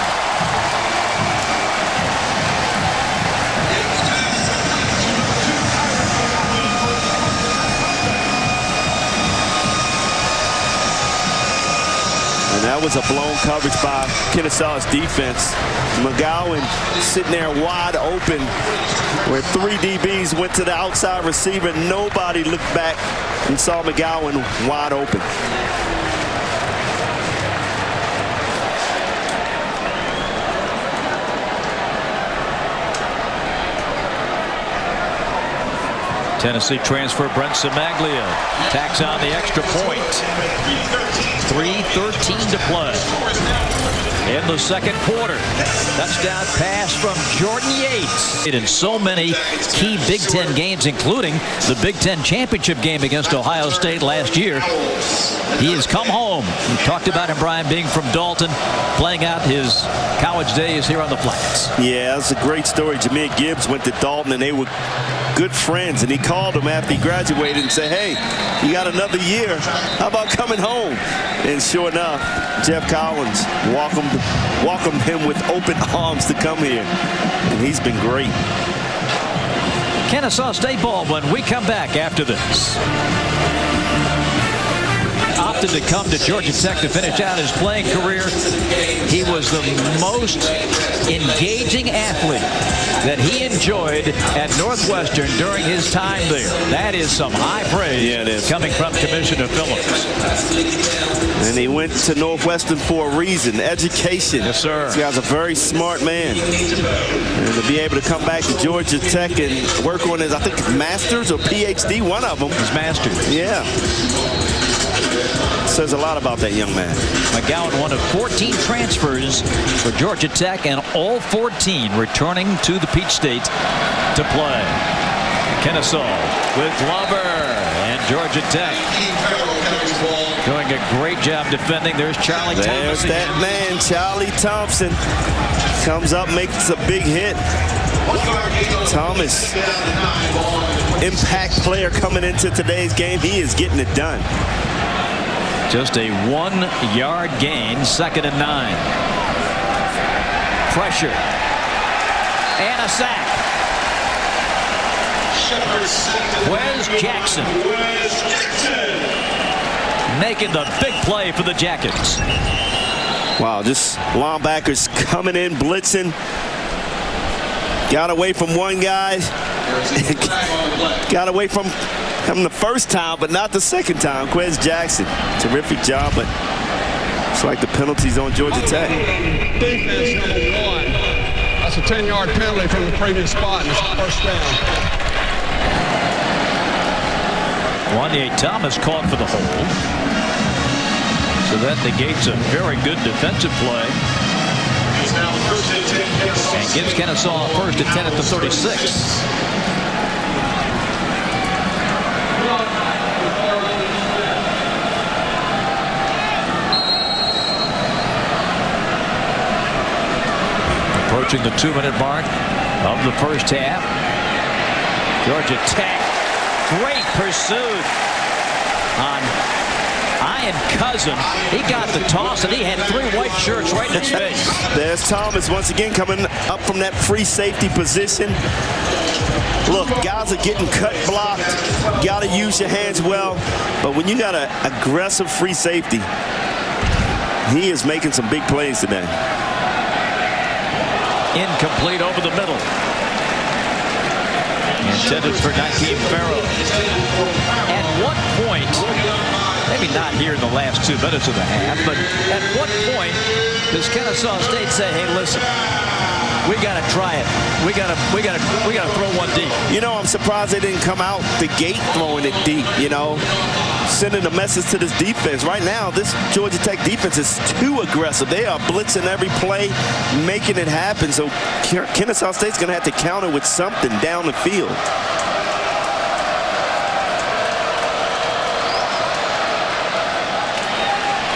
And that was a blown coverage by Kennesaw's defense. McGowan sitting there wide open where 3 DBs went to the outside receiver. Nobody looked back and saw McGowan wide open. Tennessee transfer Brent Simaglia tacks on the extra point. 3:13 to play in the second quarter. Touchdown pass from Jordan Yates. In so many key Big Ten games, including the Big Ten championship game against Ohio State last year. He has come home. We talked about him, Brian, being from Dalton, playing out his college days here on the Flats. Yeah, that's a great story. Jameer Gibbs went to Dalton, and they were good friends, and he called him after he graduated and said, hey, you got another year. How about coming home? And sure enough, Jeff Collins welcomed him with open arms to come here, and he's been great. Kennesaw State ball when we come back after this. Opted to come to Georgia Tech to finish out his playing career. He was the most engaging athlete that he enjoyed at Northwestern during his time there. That is some high praise coming from Commissioner Phillips. And he went to Northwestern for a reason, education. Yes, sir. This guy's a very smart man. And to be able to come back to Georgia Tech and work on his, I think, master's or PhD, one of them. His master's. Yeah. Says a lot about that young man. McGowan, one of 14 transfers for Georgia Tech, and all 14 returning to the Peach State to play. Kennesaw with Glover and Georgia Tech doing a great job defending. There's Charlie Thompson. There's that man, Charlie Thompson. Comes up, makes a big hit. Thomas, impact player coming into today's game. He is getting it done. Just a 1-yard gain, 2nd and 9. Pressure. And a sack. Wes Jackson making the big play for the Jackets. Wow, just linebackers coming in, blitzing. Got away from one guy. Got away from him the first time, but not the second time. Wes Jackson, terrific job, but it's like the penalties on Georgia Tech. Defense number 1. That's a 10-yard penalty from the previous spot, and it's first down. Wanye Thomas caught for the hold. So that negates a very good defensive play. And gives Kennesaw a first and 10 at the 36. Approaching the 2-minute mark of the first half. Georgia Tech, great pursuit on Ian Cousin. He got the toss and he had 3 white shirts right in his face. There's Thomas once again coming up from that free safety position. Look, guys are getting cut blocked. Got to use your hands well. But when you got an aggressive free safety, he is making some big plays today. Incomplete over the middle. Intended for Nakeem Farrow. At what point, maybe not here in the last 2 minutes of the half, but at what point does Kennesaw State say, hey, listen, we got to try it. We got to throw one deep. You know, I'm surprised they didn't come out the gate throwing it deep, you know, sending a message to this defense. Right now, this Georgia Tech defense is too aggressive. They are blitzing every play, making it happen. So Kennesaw State's going to have to counter with something down the field.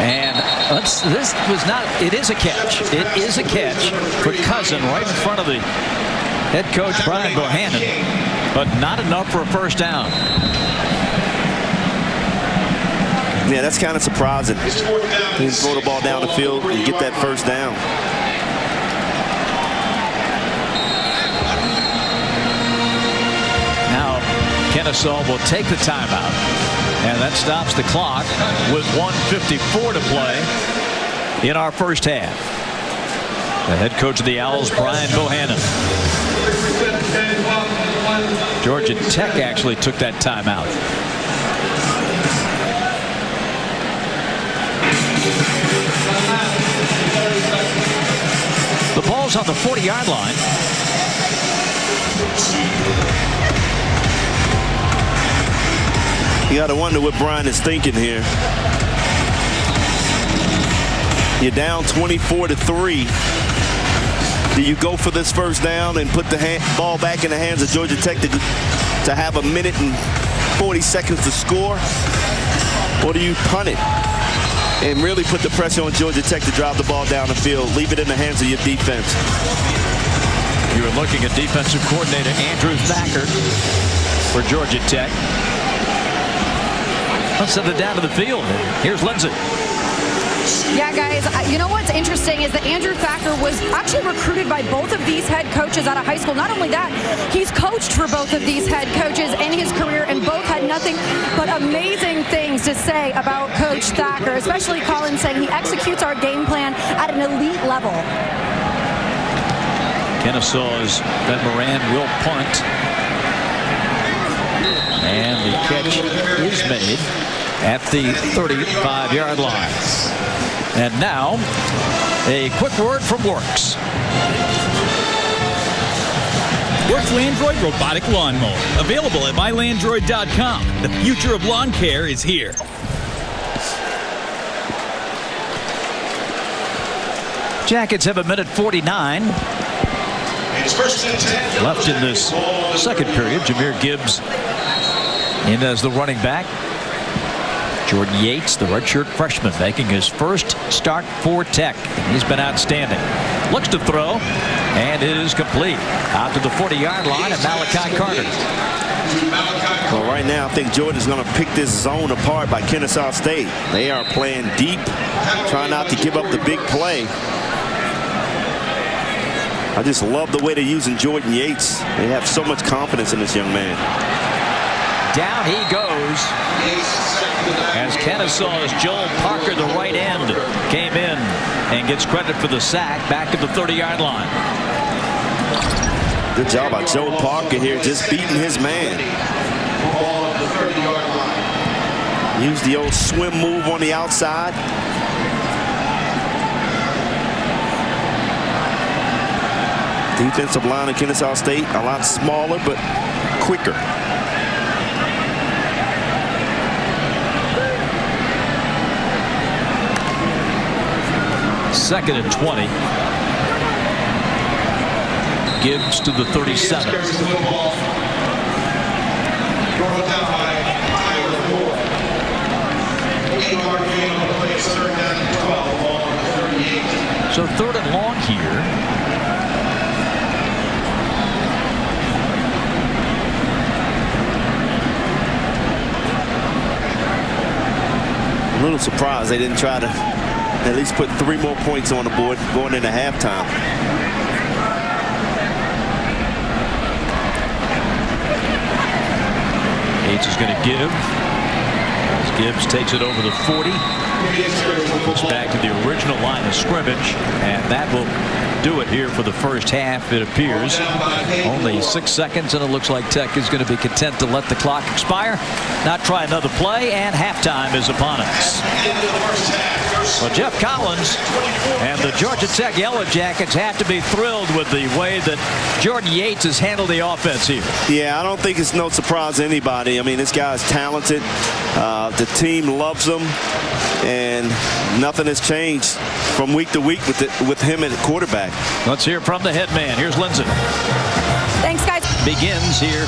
And this was not, it is a catch. It is a catch for Cousin right in front of the head coach, Brian Bohannon, but not enough for a first down. Yeah, that's kind of surprising. He throw the ball down the field and get that first down. Now Kennesaw will take the timeout, and that stops the clock with 1:54 to play in our first half. The head coach of the Owls, Brian Bohannon. Georgia Tech actually took that timeout. The ball's on the 40-yard line. You got to wonder what Brian is thinking here. You're down 24-3. Do you go for this first down and put the ball back in the hands of Georgia Tech to have a minute and 40 seconds to score? Or do you punt it and really put the pressure on Georgia Tech to drive the ball down the field, leave it in the hands of your defense? You are looking at defensive coordinator Andrew Thacker for Georgia Tech. Let's send it down to the field. Here's Lindsay. Yeah, guys, you know what's interesting is that Andrew Thacker was actually recruited by both of these head coaches out of high school. Not only that, he's coached for both of these head coaches in his career, and both had nothing but amazing things to say about Coach Thacker, especially Colin saying he executes our game plan at an elite level. Kennesaw's Ben Moran will punt. And the catch is made at the 35-yard line. And now, a quick word from Works. Works Landroid Robotic Lawnmower. Available at mylandroid.com. The future of lawn care is here. Jackets have a minute 49 left in this second period. Jahmyr Gibbs in as the running back. Jordan Yates, the redshirt freshman, making his first start for Tech. He's been outstanding. Looks to throw, and it is complete. Out to the 40-yard line, and Malachi Carter. Well, right now, I think Jordan's going to pick this zone apart by Kennesaw State. They are playing deep, trying not to give up the big play. I just love the way they're using Jordan Yates. They have so much confidence in this young man. Down he goes as Kennesaw's Joel Parker, the right end, came in and gets credit for the sack back at the 30-yard line. Good job by Joel Parker here, just beating his man. Use the old swim move on the outside. Defensive line of Kennesaw State, a lot smaller but quicker. 2nd and 20. Gibbs to the 37. So 3rd and long here. A little surprised they didn't try to at least put 3 more points on the board going into halftime. Yates is going to give. As Gibbs takes it over the 40. Goes back to the original line of scrimmage, and that will do it here for the first half, it appears. Only 6 seconds, and it looks like Tech is going to be content to let the clock expire, not try another play, and halftime is upon us. Well, Jeff Collins and the Georgia Tech Yellow Jackets have to be thrilled with the way that Jordan Yates has handled the offense here. Yeah, I don't think it's no surprise to anybody. I mean, this guy's talented. The team loves him, and nothing has changed from week to week with him at quarterback. Let's hear from the head man. Here's Lindsay. Thanks, guys. Begins here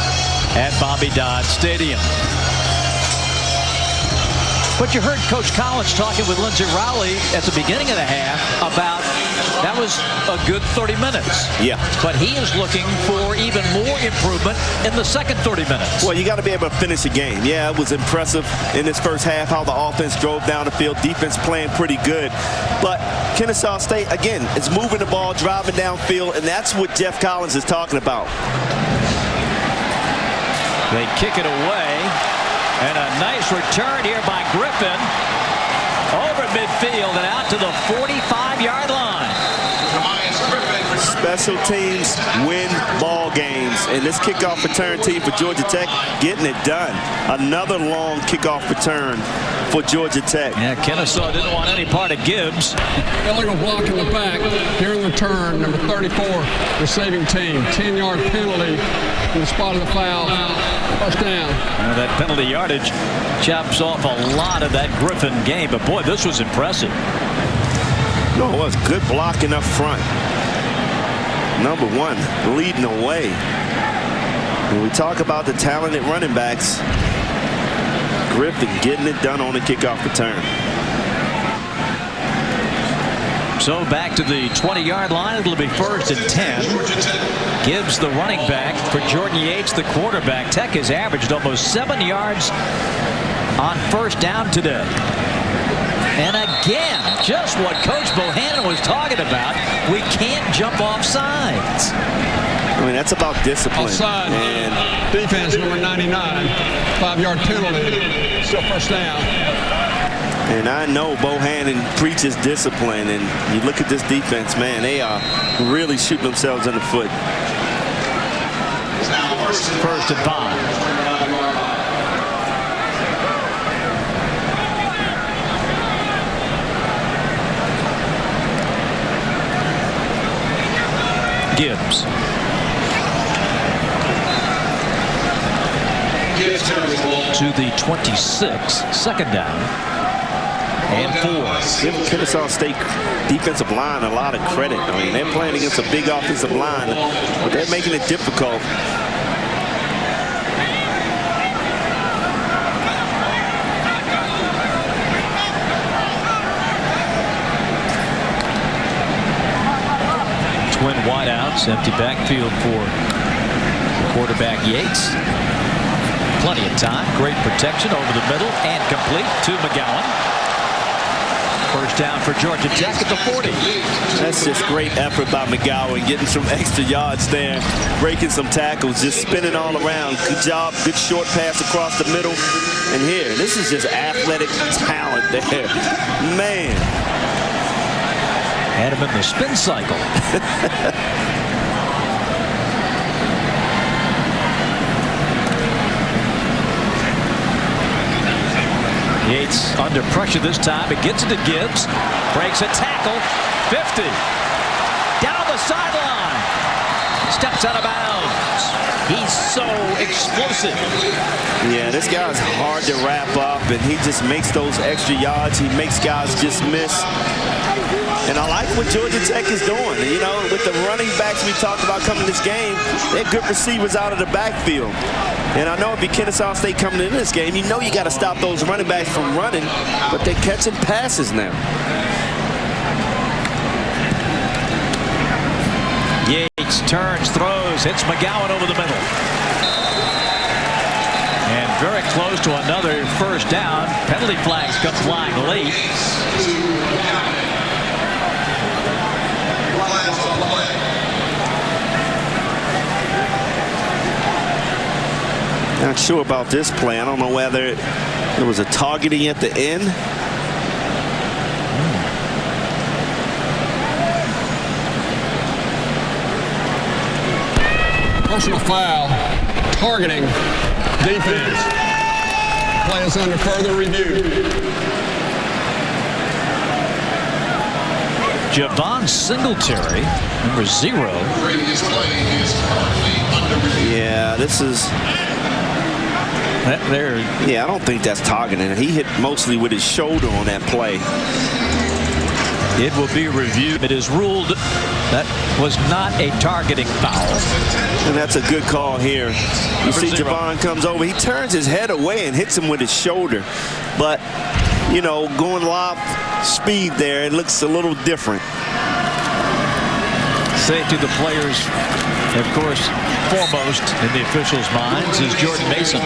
at Bobby Dodd Stadium. But you heard Coach Collins talking with Lindsey Rowley at the beginning of the half about that was a good 30 minutes. Yeah. But he is looking for even more improvement in the second 30 minutes. Well, you got to be able to finish a game. Yeah, it was impressive in this first half how the offense drove down the field. Defense playing pretty good. But Kennesaw State, again, is moving the ball, driving downfield, and that's what Jeff Collins is talking about. They kick it away. And a nice return here by Griffin over midfield and out to the 45-yard line. Special teams win ball games, and this kickoff return team for Georgia Tech getting it done. Another long kickoff return for Georgia Tech. Yeah, Kennesaw didn't want any part of Gibbs. Illegal block in the back. Here in return, number 34, receiving team. 10-yard penalty in the spot of the foul. First down. That penalty yardage chops off a lot of that Griffin game, but boy, this was impressive. No, it was good blocking up front. Number 1 leading the way. When we talk about the talented running backs, Griffin getting it done on the kickoff return. So back to the 20-yard line. It'll be 1st and 10. Gibbs, the running back, for Jordan Yates, the quarterback. Tech has averaged almost 7 yards on first down today. And again, just what Coach Bohannon was talking about, we can't jump off sides. I mean, that's about discipline. Offside. And defense number 99, 5-yard penalty, still first down. And I know Bohannon preaches discipline, and you look at this defense, man, they are really shooting themselves in the foot. First and 5. Gibbs. To the 26, 2nd down and 4. Give Kennesaw State defensive line a lot of credit. I mean, they're playing against a big offensive line, but they're making it difficult. Twin wideouts, empty backfield for the quarterback Yates. Plenty of time, great protection over the middle and complete to McGowan. First down for Georgia Tech at the 40. That's just great effort by McGowan, getting some extra yards there, breaking some tackles, just spinning all around. Good job, good short pass across the middle. And here, this is just athletic talent there. Man. Had him in the spin cycle. Yates under pressure this time. It gets it to Gibbs. Breaks a tackle. 50. Down the sideline. Steps out of bounds. He's so explosive. Yeah, this guy's hard to wrap up, and he just makes those extra yards. He makes guys just miss. And I like what Georgia Tech is doing. You know, with the running backs we talked about coming this game, they're good receivers out of the backfield. And I know if you're Kennesaw State coming into this game, you know you got to stop those running backs from running, but they're catching passes now. Yates turns, throws, hits McGowan over the middle. And very close to another first down. Penalty flags come flying late. Not sure about this play. I don't know whether there was a targeting at the end. Personal foul, targeting, defense. Play is under further review. Javon Singletary, number 0. Yeah, this is... Yeah, I don't think that's targeting. He hit mostly with his shoulder on that play. It will be reviewed. It is ruled that was not a targeting foul. And that's a good call here. You see Javon comes over. He turns his head away and hits him with his shoulder. But, you know, going live speed there, it looks a little different. Safety the players, of course, foremost in the officials' minds is Jordan Mason.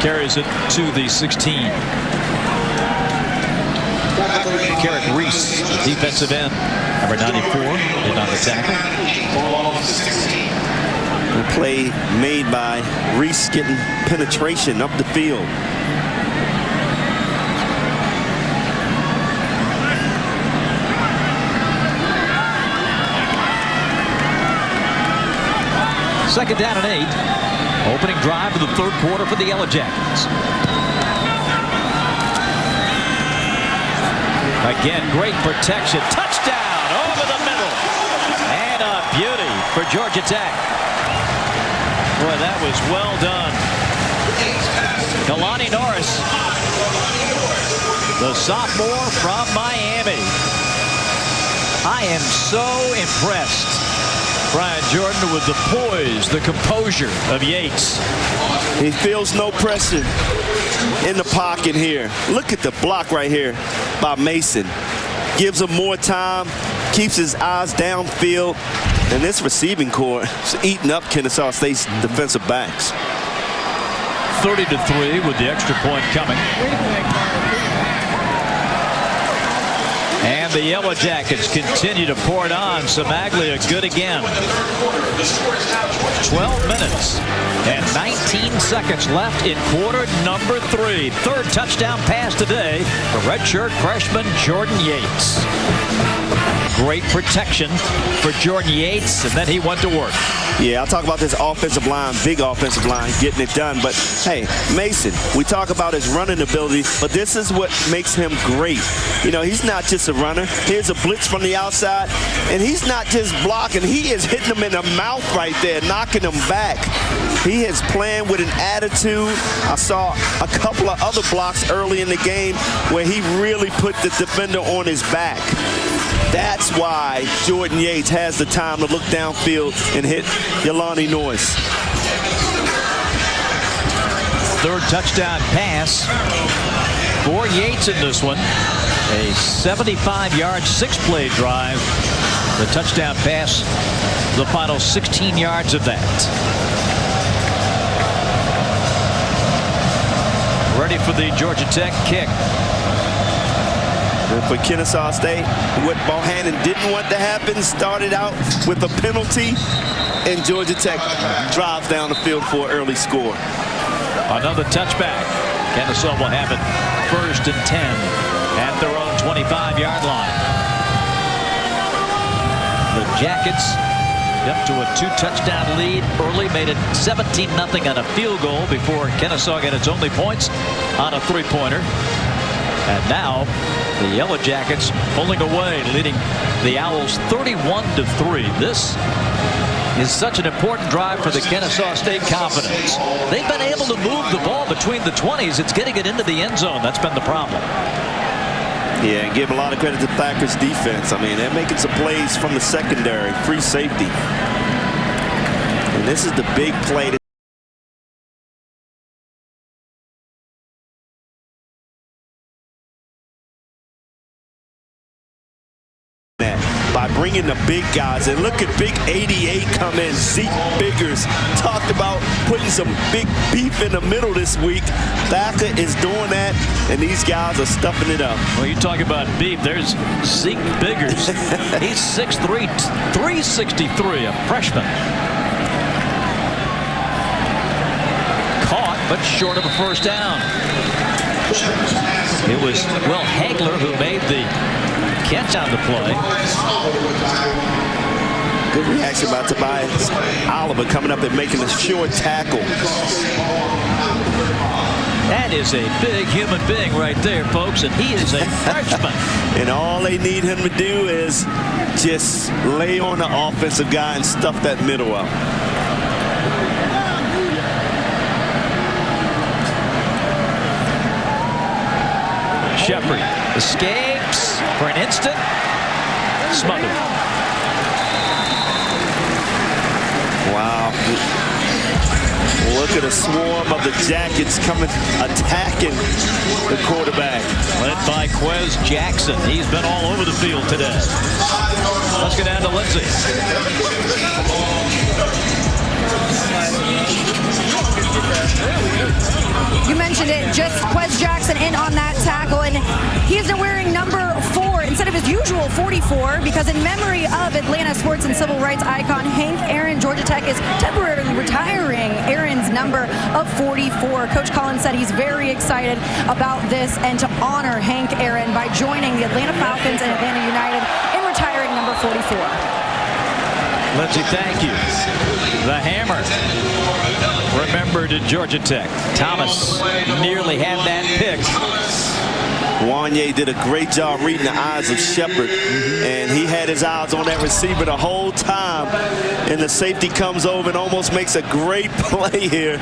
Carries it to the 16. Kyric Reese, defensive end, number 94, in on the tackle. A play made by Reese getting penetration up the field. Second down and 8. Opening drive of the third quarter for the Yellow Jackets. Again, great protection. Touchdown over the middle. And a beauty for Georgia Tech. Boy, that was well done. Kalani Norris, the sophomore from Miami. I am so impressed, Brian Jordan, with the poise, the composure of Yates. He feels no pressure in the pocket here. Look at the block right here by Mason. Gives him more time, keeps his eyes downfield, and this receiving core is eating up Kennesaw State's defensive backs. 30-3 with the extra point coming. And the Yellow Jackets continue to pour it on. Samaglia good again. 12 minutes and 19 seconds left in quarter number 3. Third touchdown pass today for redshirt freshman Jordan Yates. Great protection for Jordan Yates, and then he went to work. Yeah, I'll talk about this offensive line, big offensive line, getting it done. But, hey, Mason, we talk about his running ability, but this is what makes him great. You know, he's not just a runner. Here's a blitz from the outside, and he's not just blocking. He is hitting him in the mouth right there, knocking him back. He is playing with an attitude. I saw a couple of other blocks early in the game where he really put the defender on his back. That's why Jordan Yates has the time to look downfield and hit Kalani Norris. Third touchdown pass for Yates in this one. A 75-yard, 6-play drive. The touchdown pass, the final 16 yards of that. Ready for the Georgia Tech kick. For Kennesaw State, what Bohannon didn't want to happen, started out with a penalty, and Georgia Tech drives down the field for an early score. Another touchback. Kennesaw will have it 1st and 10 at their own 25-yard line. The Jackets up to a 2-touchdown lead early, made it 17-0 on a field goal before Kennesaw got its only points on a 3-pointer. And now the Yellow Jackets pulling away, leading the Owls 31-3. This is such an important drive for the Kennesaw State confidence. They've been able to move the ball between the 20s. It's getting it into the end zone. That's been the problem. Yeah, and give a lot of credit to Thacker's defense. I mean, they're making some plays from the secondary, free safety. And this is the big play. By bringing the big guys in. Look at big 88 come in. Zeke Biggers talked about putting some big beef in the middle this week. Thacker is doing that, and these guys are stuffing it up. Well, you talk about beef. There's Zeke Biggers. He's 6'3", 363, a freshman. Caught, but short of a first down. It was Will Hagler who made the catch on the play. Good reaction by Tobias Oliver coming up and making a short tackle. That is a big human being right there, folks, and he is a freshman. And all they need him to do is just lay on the offensive guy and stuff that middle up. Shepard escapes for an instant. Smothered. Wow. Look at a swarm of the Jackets coming, attacking the quarterback. Led by Quez Jackson. He's been all over the field today. Let's get down to Lindsay. You mentioned it, just Quez Jackson in on that tackle, and he isn't wearing number 4 instead of his usual 44 because in memory of Atlanta sports and civil rights icon Hank Aaron, Georgia Tech is temporarily retiring Aaron's number of 44. Coach Collins said he's very excited about this and to honor Hank Aaron by joining the Atlanta Falcons and Atlanta United in retiring number 44. Lindsay, thank you. The hammer. Remembered at Georgia Tech. Thomas nearly had that pick. Wanye did a great job reading the eyes of Shepard, and he had his eyes on that receiver the whole time. And the safety comes over and almost makes a great play here.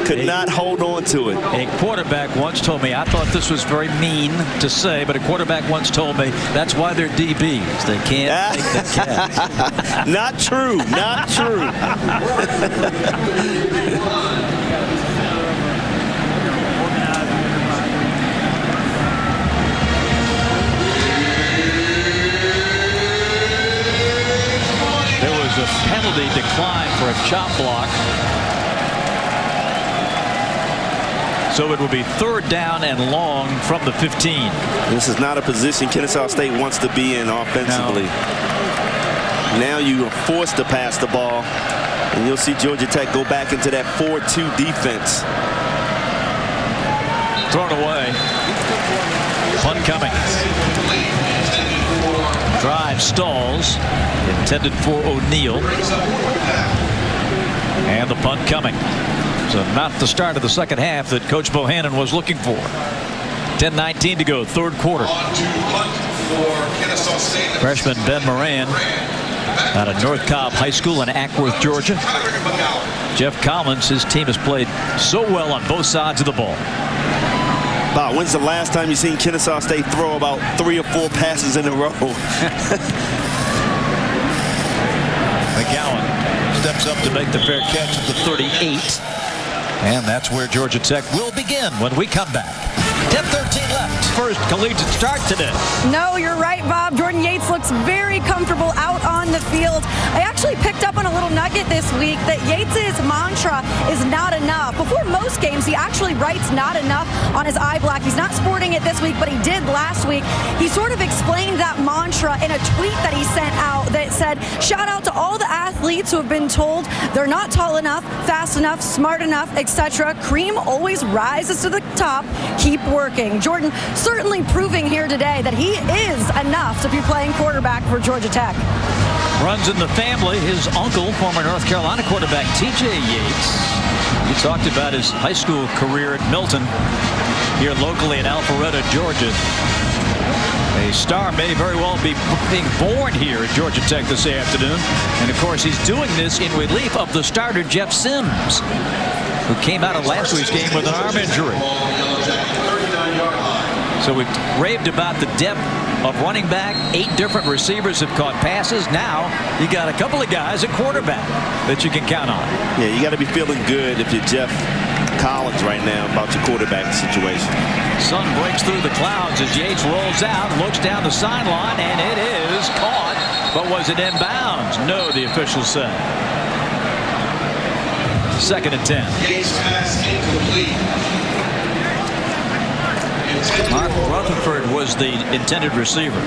Could not hold on to it. A quarterback once told me, I thought this was very mean to say, but a quarterback once told me that's why they're DBs. They can't make the catch. Not true. Not true. A penalty decline for a chop block. So it will be 3rd down and long from the 15. This is not a position Kennesaw State wants to be in offensively. No. Now you are forced to pass the ball, and you'll see Georgia Tech go back into that 4-2 defense. Thrown away. Punt coming. Drive stalls, intended for O'Neal. And the punt coming. So not the start of the second half that Coach Bohannon was looking for. 10:19 to go, 3rd quarter. Freshman Ben Moran out of North Cobb High School in Ackworth, Georgia. Jeff Collins, his team has played so well on both sides of the ball. Wow, when's the last time you've seen Kennesaw State throw about 3 or 4 passes in a row? McGowan steps up to make the fair catch at the 38. And that's where Georgia Tech will begin when we come back. 10:13 left. First collegiate start today. No, you're right, Bob. Jordan Yates looks very comfortable out on the field. I actually picked up on a little nugget this week that Yates' mantra is not enough. Before most games, he actually writes not enough on his eye black. He's not sporting it this week, but he did last week. He sort of explained that mantra in a tweet that he sent out that said, shout out to all the athletes who have been told they're not tall enough, fast enough, smart enough, etc. Cream always rises to the top. Keep working. Jordan certainly proving here today that he is enough to be playing quarterback for Georgia Tech. Runs in the family. His uncle, former North Carolina quarterback T.J. Yates. He talked about his high school career at Milton here locally in Alpharetta, Georgia. A star may very well be being born here at Georgia Tech this afternoon. And, of course, he's doing this in relief of the starter, Jeff Sims, who came out of last week's game with an arm injury. So we've raved about the depth of running back. 8 different receivers have caught passes. Now you got a couple of guys at quarterback that you can count on. Yeah, you got to be feeling good if you're Jeff Collins right now about your quarterback situation. Sun breaks through the clouds as Yates rolls out, looks down the sideline, and it is caught. But was it inbounds? No, the officials said. 2nd and 10. Yates pass incomplete. Mark Rutherford was the intended receiver.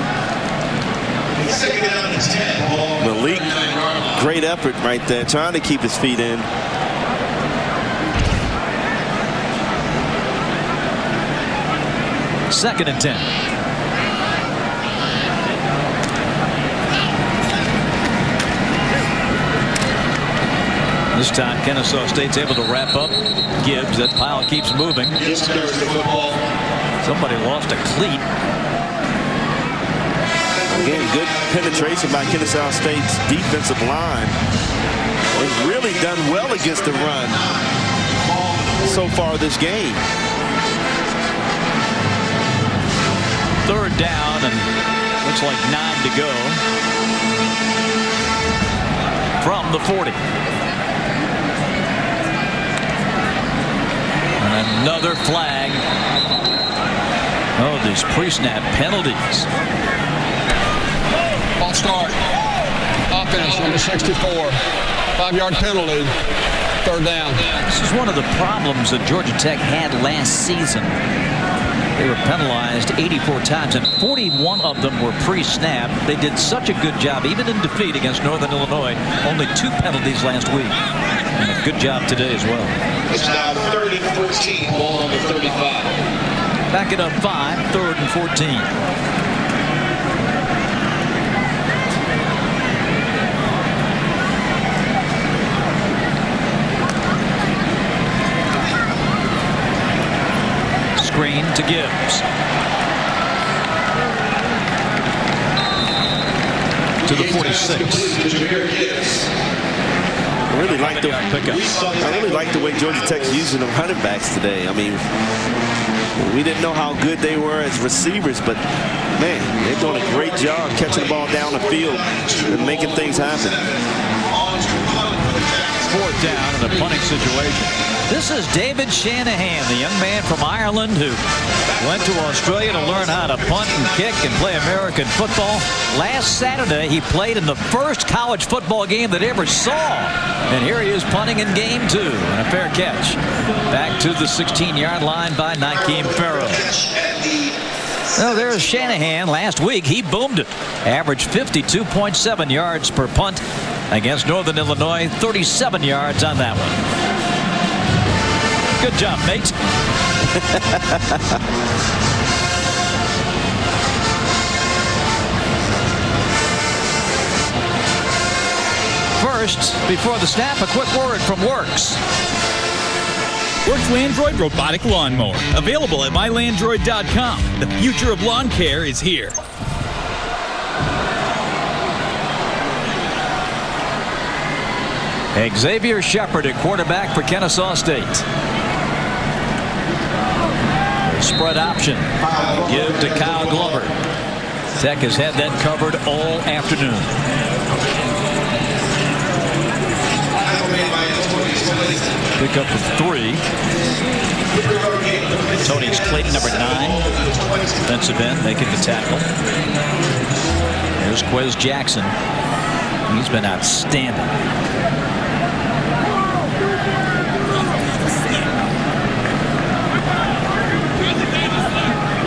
2nd down and 10. Malik, great effort right there, trying to keep his feet in. Second and 10. This time Kennesaw State's able to wrap up Gibbs. That pile keeps moving. Somebody lost a cleat. Again, good penetration by Kennesaw State's defensive line. They've really done well against the run so far this game. 3rd down and looks like 9 to go from the 40. And another flag. Oh, these pre-snap penalties. Ball start. Offense, number 64. 5-yard penalty. 3rd down. This is one of the problems that Georgia Tech had last season. They were penalized 84 times, and 41 of them were pre-snap. They did such a good job, even in defeat against Northern Illinois. Only 2 penalties last week. And a good job today as well. It's now 3rd and 14. Ball on the 35. Back it up 5, 3rd and 14. Screen to Gibbs. To the 46. I really like the way Georgia Tech's using the running backs today. I mean, we didn't know how good they were as receivers, but man, they're doing a great job catching the ball down the field and making things happen. 4th down in a punting situation. This is David Shanahan, the young man from Ireland who went to Australia to learn how to punt and kick and play American football. Last Saturday, he played in the first college football game that he ever saw. And here he is punting in game 2. And a fair catch. Back to the 16-yard line by Nakeem Farrow. Well, there's Shanahan. Last week, he boomed it. Averaged 52.7 yards per punt against Northern Illinois. 37 yards on that one. Good job, mate. First, before the snap, a quick word from Works. Works Landroid Robotic Lawnmower. Available at mylandroid.com. The future of lawn care is here. Xavier Shepard at quarterback for Kennesaw State. Spread option. Give to Kyle Glover. Tech has had that covered all afternoon. Pick up of 3. Tony's Clayton, number 9. Defensive end making the tackle. There's Quez Jackson. He's been outstanding.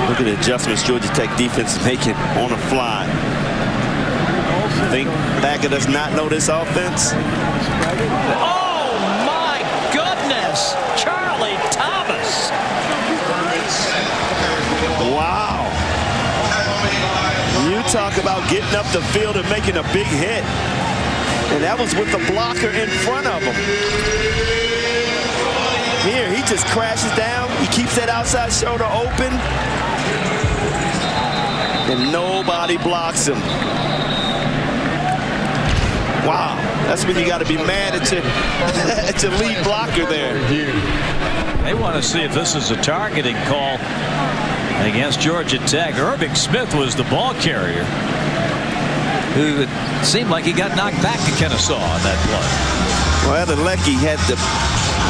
Look at the adjustments Georgia Tech defense is making on the fly. Think Thacker does not know this offense? Oh, my goodness. Charlie Thomas. Wow. You talk about getting up the field and making a big hit. And that was with the blocker in front of him. Here, he just crashes down. He keeps that outside shoulder open. And nobody blocks him. Wow, that's when you got to be mad at your lead blocker there. They want to see if this is a targeting call Against Georgia Tech, Irving Smith was the ball carrier, who it seemed like he got knocked back to Kennesaw on that play. Well, Adeleke had to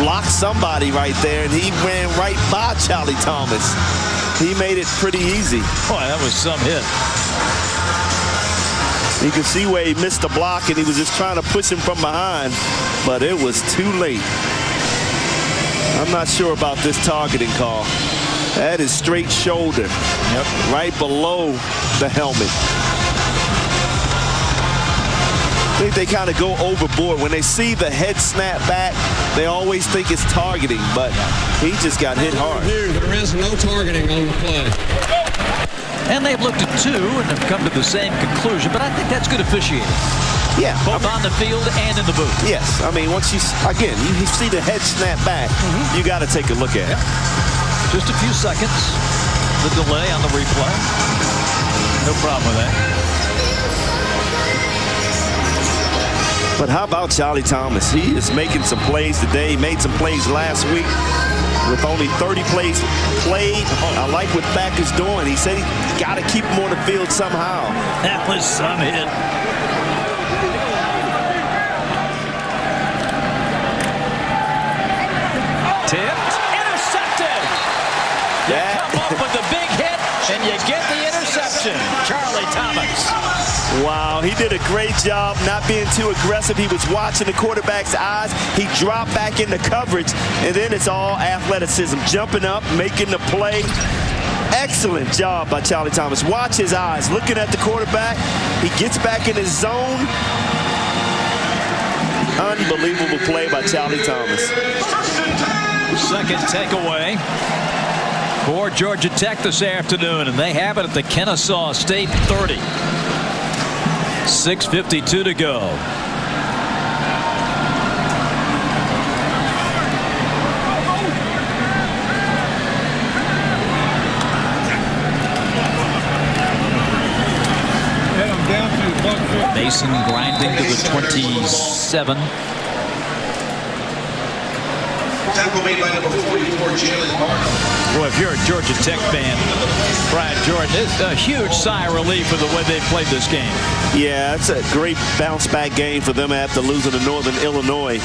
block somebody right there, and he ran right by Charlie Thomas. He made it pretty easy. Boy, that was some hit. You can see where he missed the block, and he was just trying to push him from behind, but it was too late. I'm not sure about this targeting call. That is straight shoulder, right below the helmet. I think they kind of go overboard. When they see the head snap back, they always think it's targeting, but he just got hit hard. There is no targeting on the play. And they've looked at two and have come to the same conclusion, but I think that's good officiating. Yeah. Both on the field and in the booth. Yes. I mean, once you see the head snap back, you got to take a look at it. Just a few seconds. The delay on the replay. No problem with that. But how about Charlie Thomas? He is making some plays today. He made some plays last week with only 30 plays played. I like what Thack is doing. He said he got to keep him on the field somehow. That was some hit. Tipped, intercepted. You come up with the big hit, and you get the interception. Charlie Thomas. Wow, he did a great job not being too aggressive. He was watching the quarterback's eyes. He dropped back into coverage, and then it's all athleticism. Jumping up, making the play. Excellent job by Charlie Thomas. Watch his eyes, looking at the quarterback. He gets back in his zone. Unbelievable play by Charlie Thomas. Second takeaway for Georgia Tech this afternoon, and they have it at the Kennesaw State 30. 6:52 to go. Mason grinding to the 27. Tackle made by number 44, Jalen Barton. Boy, if you're a Georgia Tech fan, Brian Jordan, it's a huge sigh of relief for the way they played this game. Yeah, it's a great bounce back game for them after losing to Northern Illinois.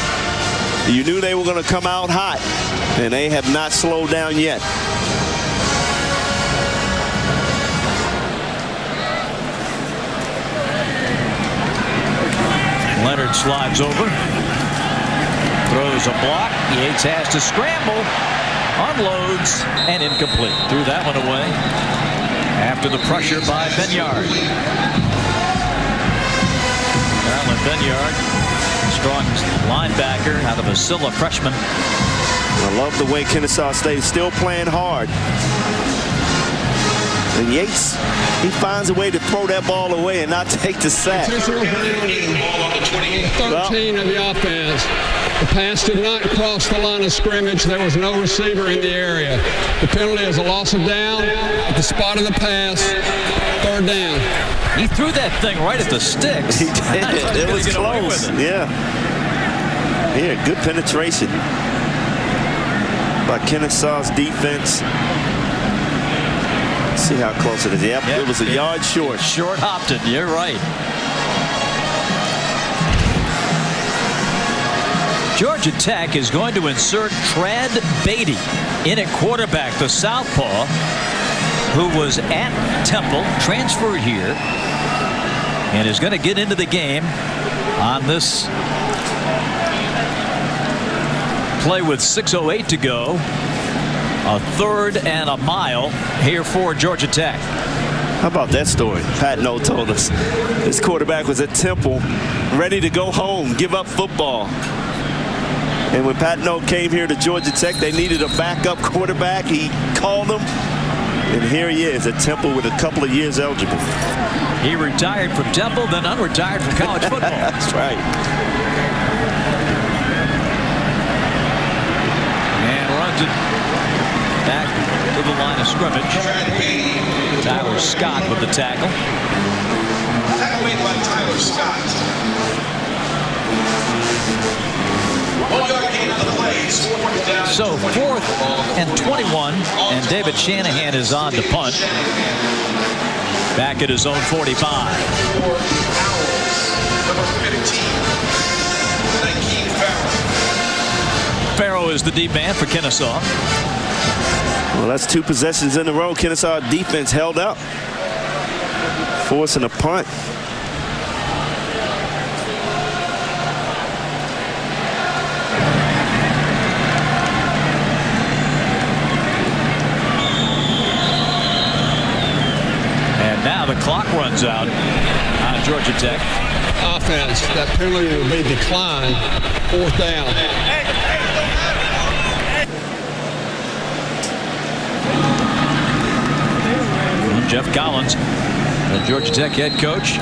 You knew they were going to come out hot, and they have not slowed down yet. Leonard slides over. Throws a block. Yates has to scramble. Unloads and incomplete. Threw that one away after the pressure by Benyard. Carolyn Benyard, strong linebacker out of Vasilla, freshman. I love the way Kennesaw State is still playing hard. And Yates, he finds a way to throw that ball away and not take the sack. 13 of the offense. The pass did not cross the line of scrimmage. There was no receiver in the area. The penalty is a loss of down at the spot of the pass. Third down. He threw that thing right at the sticks. He did. It was close. Yeah. Here, good penetration by Kennesaw's defense. Let's see how close it is. Yep, it was a yard short. Short Hopton, you're right. Georgia Tech is going to insert Trad Beatty in at quarterback, the southpaw, who was at Temple, transferred here, and is going to get into the game on this play with 6:08 to go. A third and a mile here for Georgia Tech. How about that story? Pat Noe told us this quarterback was at Temple, ready to go home, give up football. And when Pat Noe came here to Georgia Tech, they needed a backup quarterback. He called them, and here he is at Temple with a couple of years eligible. He retired from Temple, then unretired from college football. That's right. And runs it back to the line of scrimmage. Tyler Scott with the tackle. Tackle made by Tyler Scott. So 4th and 21, and David Shanahan is on to punt. Back at his own 45. Farrell is the deep man for Kennesaw. Well, that's 2 possessions in a row. Kennesaw defense held up, forcing a punt. And now the clock runs out on Georgia Tech. Offense, that penalty will be declined. 4th down. Jeff Collins, the Georgia Tech head coach.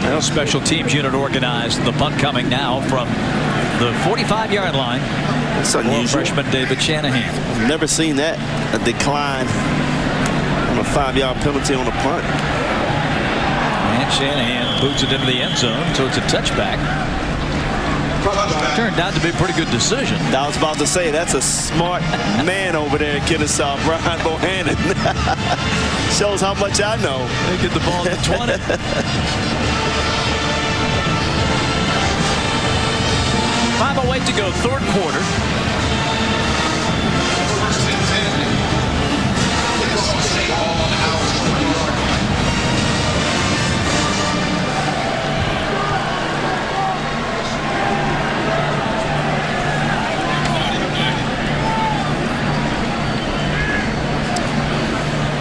Well, special teams unit organized. The punt coming now from the 45-yard line. That's unusual. Freshman David Shanahan. I've never seen that, a decline on a 5-yard penalty on a punt. And Shanahan boots it into the end zone, so it's a touchback. Turned out to be a pretty good decision. I was about to say, that's a smart man over there at Kennesaw, Brian Bohannon. Shows how much I know. They get the ball at the 20. 5:08 to go, 3rd quarter.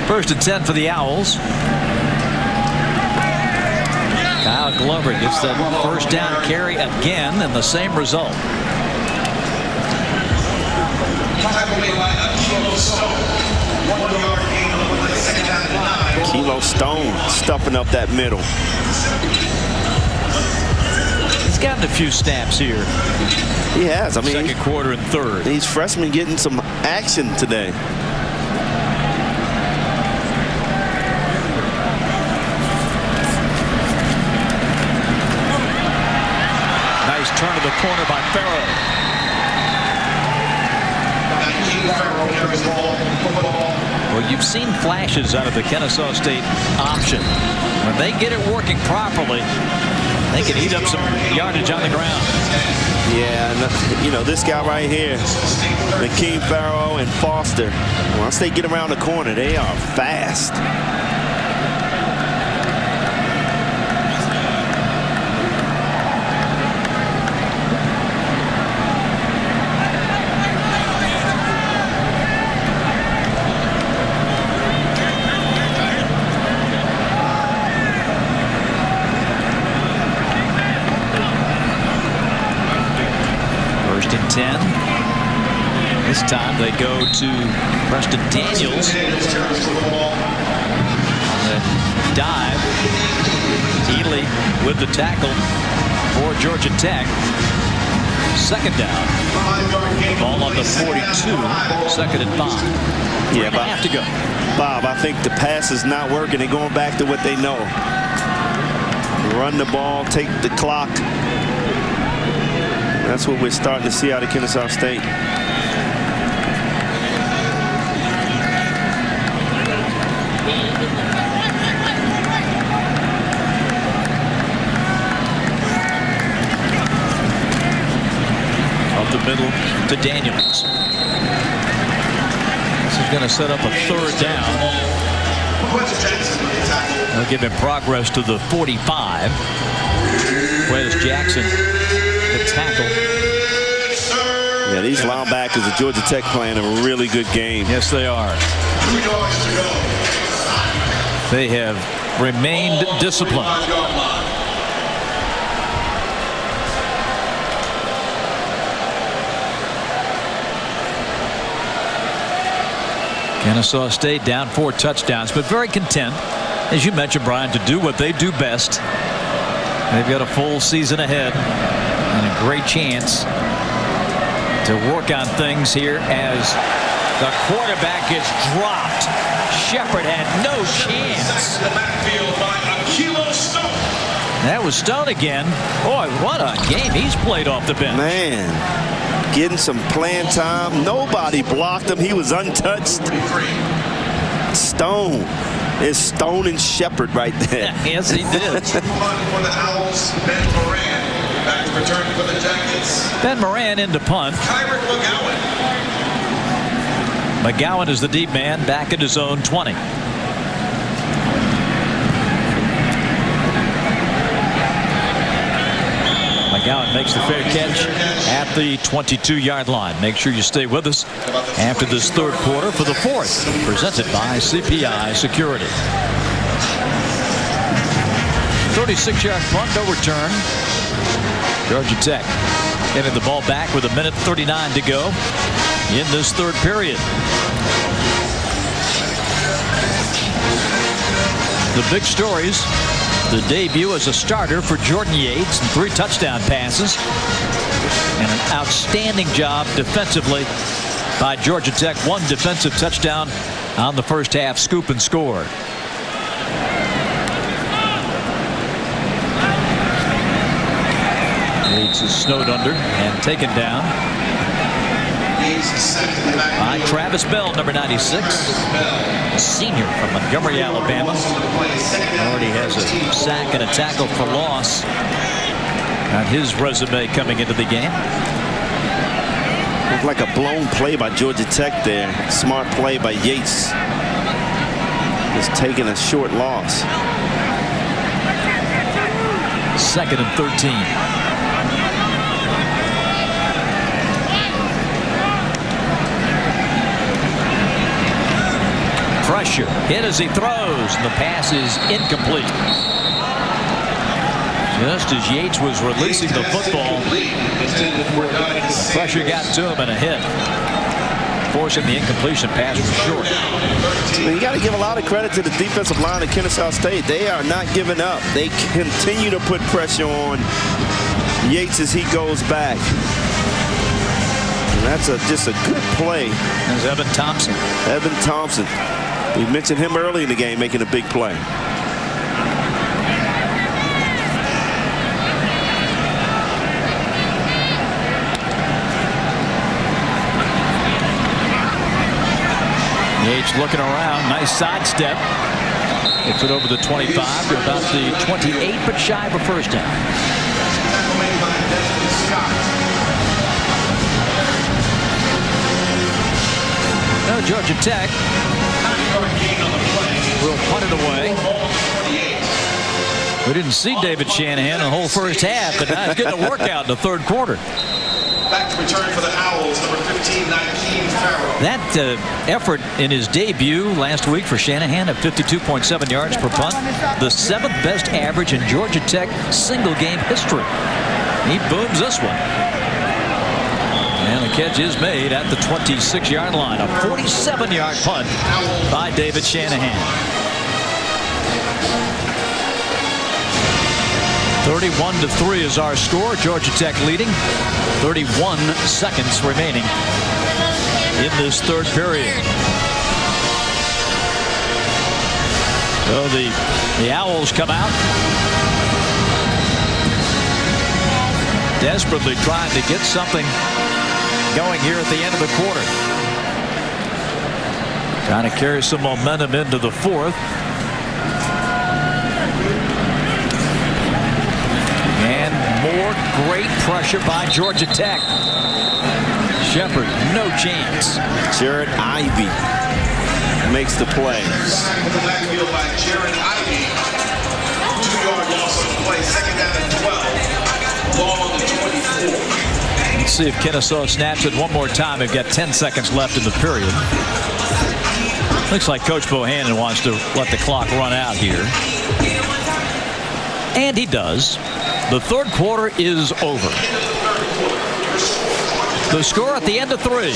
First and 10 for the Owls. Kyle Glover gets that first down carry again, and the same result. Kilo Stone stuffing up that middle. He's gotten a few snaps here. He has. I mean, 2nd quarter and 3rd. These freshmen getting some action today. Turn to the corner by Farrell. Well, you've seen flashes out of the Kennesaw State option. When they get it working properly, they can eat up some yardage on the ground. Yeah, you know, this guy right here, McKean, Farrell, and Foster, once they get around the corner, they are fast. This time they go to Preston Daniels on the dive. Ely with the tackle for Georgia Tech. 2nd down. Ball on the 42. 2nd and 5. Yeah, Bob, have to go. Bob, I think the pass is not working. They're going back to what they know. Run the ball, take the clock. That's what we're starting to see out of Kennesaw State. Up the middle to Daniels. This is going to set up a 3rd down. They'll give him progress to the 45. Where's Jackson? The tackle. Yeah, these linebackers at Georgia Tech playing a really good game. Yes, they are. They have remained disciplined. Kennesaw State down 4 touchdowns, but very content, as you mentioned, Brian, to do what they do best. They've got a full season ahead and a great chance to work on things here as the quarterback gets dropped. Shepard had no chance. That was Stone again. Boy, what a game he's played off the bench. Man, getting some playing time. Nobody blocked him. He was untouched. Stone is Stone and Shepard right there. Yes, he did. For the Owls, Ben Moran. Back to return for the Jackets. Ben Moran into punt. Kyric McGowan. McGowan is the deep man back at his own 20. McGowan makes the fair catch at the 22-yard line. Make sure you stay with us after this third quarter for the fourth, presented by CPI Security. 36-yard punt, no return. Georgia Tech getting the ball back with 1:39 to go in this third period. The big stories: the debut as a starter for Jordan Yates and 3 touchdown passes, and an outstanding job defensively by Georgia Tech. 1 defensive touchdown on the first half scoop and score. Yates is snowed under and taken down by Travis Bell, number 96, a senior from Montgomery, Alabama. Already has a sack and a tackle for loss on his resume coming into the game. Looked like a blown play by Georgia Tech there. Smart play by Yates. Just taking a short loss. 2nd and 13. Pressure hit as he throws, and the pass is incomplete. Just as Yates was releasing the football, pressure got to him and a hit, forcing the incompletion. Pass was short. You got to give a lot of credit to the defensive line of Kennesaw State. They are not giving up. They continue to put pressure on Yates as he goes back. And that's just a good play. There's Evan Thompson. Evan Thompson. We mentioned him early in the game making a big play. Yates looking around. Nice sidestep. Gets it over the 25 to about the 28, but shy of a first down. Now Georgia Tech will punt it away. We didn't see David Shanahan the whole first half, but now he's getting a workout in the third quarter. Back to return for the Owls, number 15, Nakeem Farrell. That effort in his debut last week for Shanahan at 52.7 yards per punt, the 7th best average in Georgia Tech single game history. He booms this one. And the catch is made at the 26-yard line. A 47-yard punt by David Shanahan. 31-3 is our score. Georgia Tech leading. 31 seconds remaining in this third period. So the Owls come out, desperately trying to get something going here at the end of the quarter. Trying to carry some momentum into the fourth. And more great pressure by Georgia Tech. Shepard, no chance. Jared Ivey makes the play. Sack with the backfield by Jared Ivey. 2-yard loss on the play. 2nd down and 12. Ball on the 24. Let's see if Kennesaw snaps it one more time. They've got 10 seconds left in the period. Looks like Coach Bohannon wants to let the clock run out here. And he does. The third quarter is over. The score at the end of 3.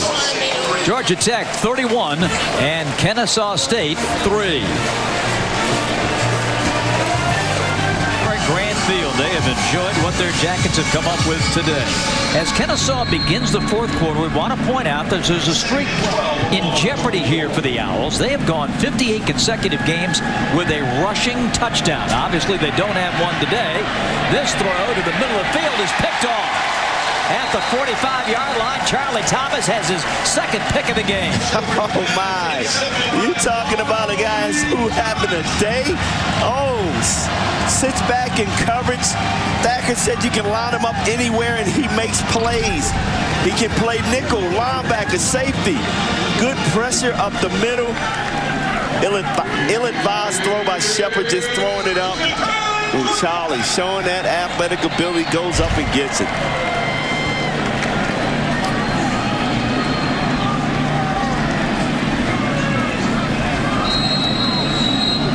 Georgia Tech 31 and Kennesaw State 3. Grand field. They have enjoyed what their Jackets have come up with today. As Kennesaw begins the fourth quarter, we want to point out that there's a streak in jeopardy here for the Owls. They have gone 58 consecutive games with a rushing touchdown. Obviously, they don't have one today. This throw to the middle of the field is picked off. At the 45-yard line, Charlie Thomas has his second pick of the game. Oh, my. You talking about a guy who having a day? Oh, sits back in coverage. Thacker said you can line him up anywhere, and he makes plays. He can play nickel, linebacker, safety. Good pressure up the middle. Ill-advised throw by Shepard, just throwing it up. And Charlie showing that athletic ability, goes up and gets it.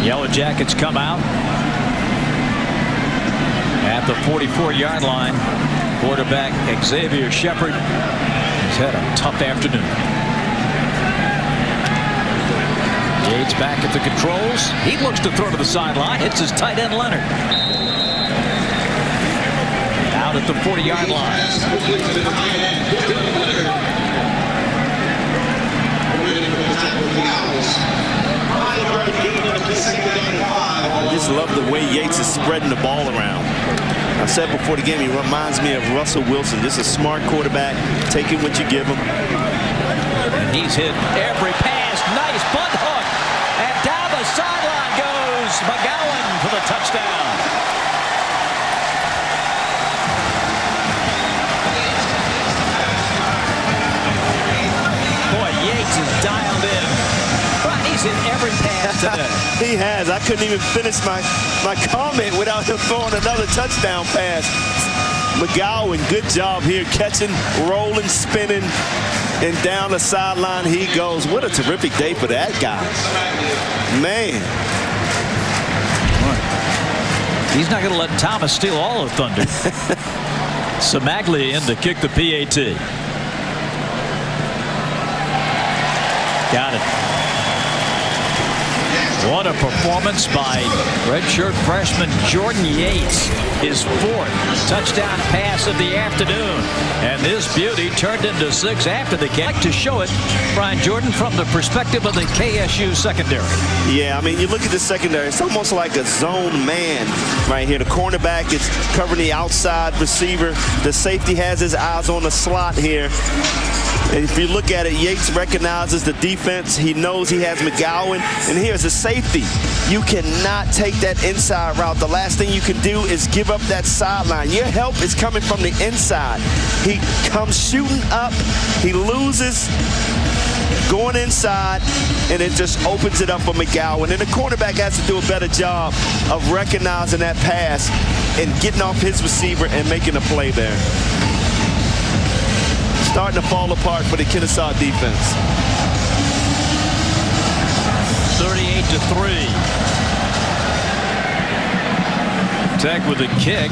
Yellow Jackets come out at the 44-yard line. Quarterback Xavier Shepard has had a tough afternoon. Yates back at the controls. He looks to throw to the sideline. Hits his tight end Leonard. Out at the 40-yard line. I just love the way Yates is spreading the ball around. I said before the game, he reminds me of Russell Wilson. Just a smart quarterback, taking what you give him. And he's hit every pass. Nice bunt hook. And down the sideline goes McGowan for the touchdown. Boy, Yates is dialed in. He's hit every pass today. He has. I couldn't even finish my comment without him throwing another touchdown pass. McGowan, good job here, catching, rolling, spinning, and down the sideline he goes. What a terrific day for that guy. Man. He's not going to let Thomas steal all of thunder. Samaglia in to kick the PAT. Got it. What a performance by redshirt freshman Jordan Yates. His fourth touchdown pass of the afternoon. And this beauty turned into 6 after the catch. To show it, Brian Jordan, from the perspective of the KSU secondary. Yeah, I mean, you look at the secondary, it's almost like a zone man right here. The cornerback is covering the outside receiver. The safety has his eyes on the slot here. And if you look at it, Yates recognizes the defense. He knows he has McGowan. And here's a safety. You cannot take that inside route. The last thing you can do is give up that sideline. Your help is coming from the inside. He comes shooting up. He loses going inside, and it just opens it up for McGowan. And the cornerback has to do a better job of recognizing that pass and getting off his receiver and making a play there. Starting to fall apart for the Kennesaw defense. 38-3. Tech with a kick,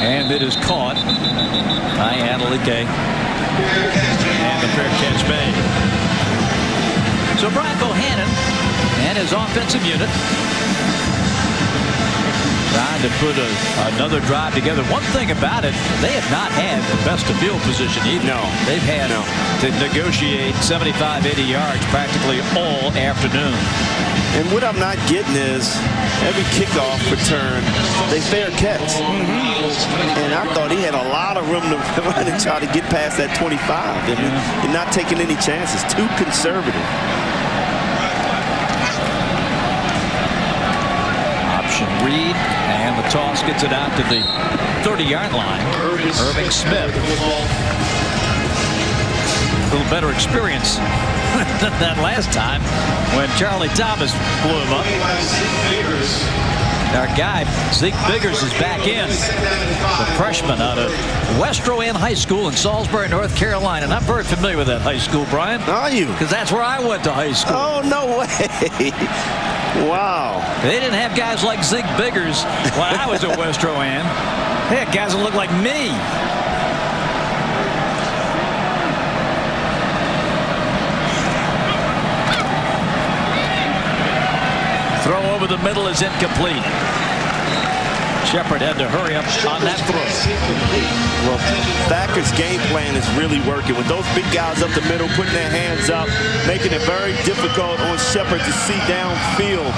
and it is caught by Adelike, and the fair catch made. So Brian Bohannon and his offensive unit trying to put another drive together. One thing about it, they have not had the best of field position either. No. They've had to negotiate 75, 80 yards practically all afternoon. And what I'm not getting is every kickoff return, they fair catch. And I thought he had a lot of room to run and try to get past that 25. You're not taking any chances. Too conservative. Option read, and the toss gets it out to the 30-yard line. Irving Smith. A little better experience than that last time when Charlie Thomas blew him up. Our guy, Zeke Biggers, is back in. The freshman out of Westro Inn High School in Salisbury, North Carolina. And I'm very familiar with that high school, Brian. Are you? Because that's where I went to high school. Oh, no way. Wow. They didn't have guys like Zeke Biggers when I was at Westro Inn. They had guys that looked like me. Throw over the middle is incomplete. Shepard had to hurry up on that throw. Well, Thacker's game plan is really working with those big guys up the middle, putting their hands up, making it very difficult on Shepard to see downfield.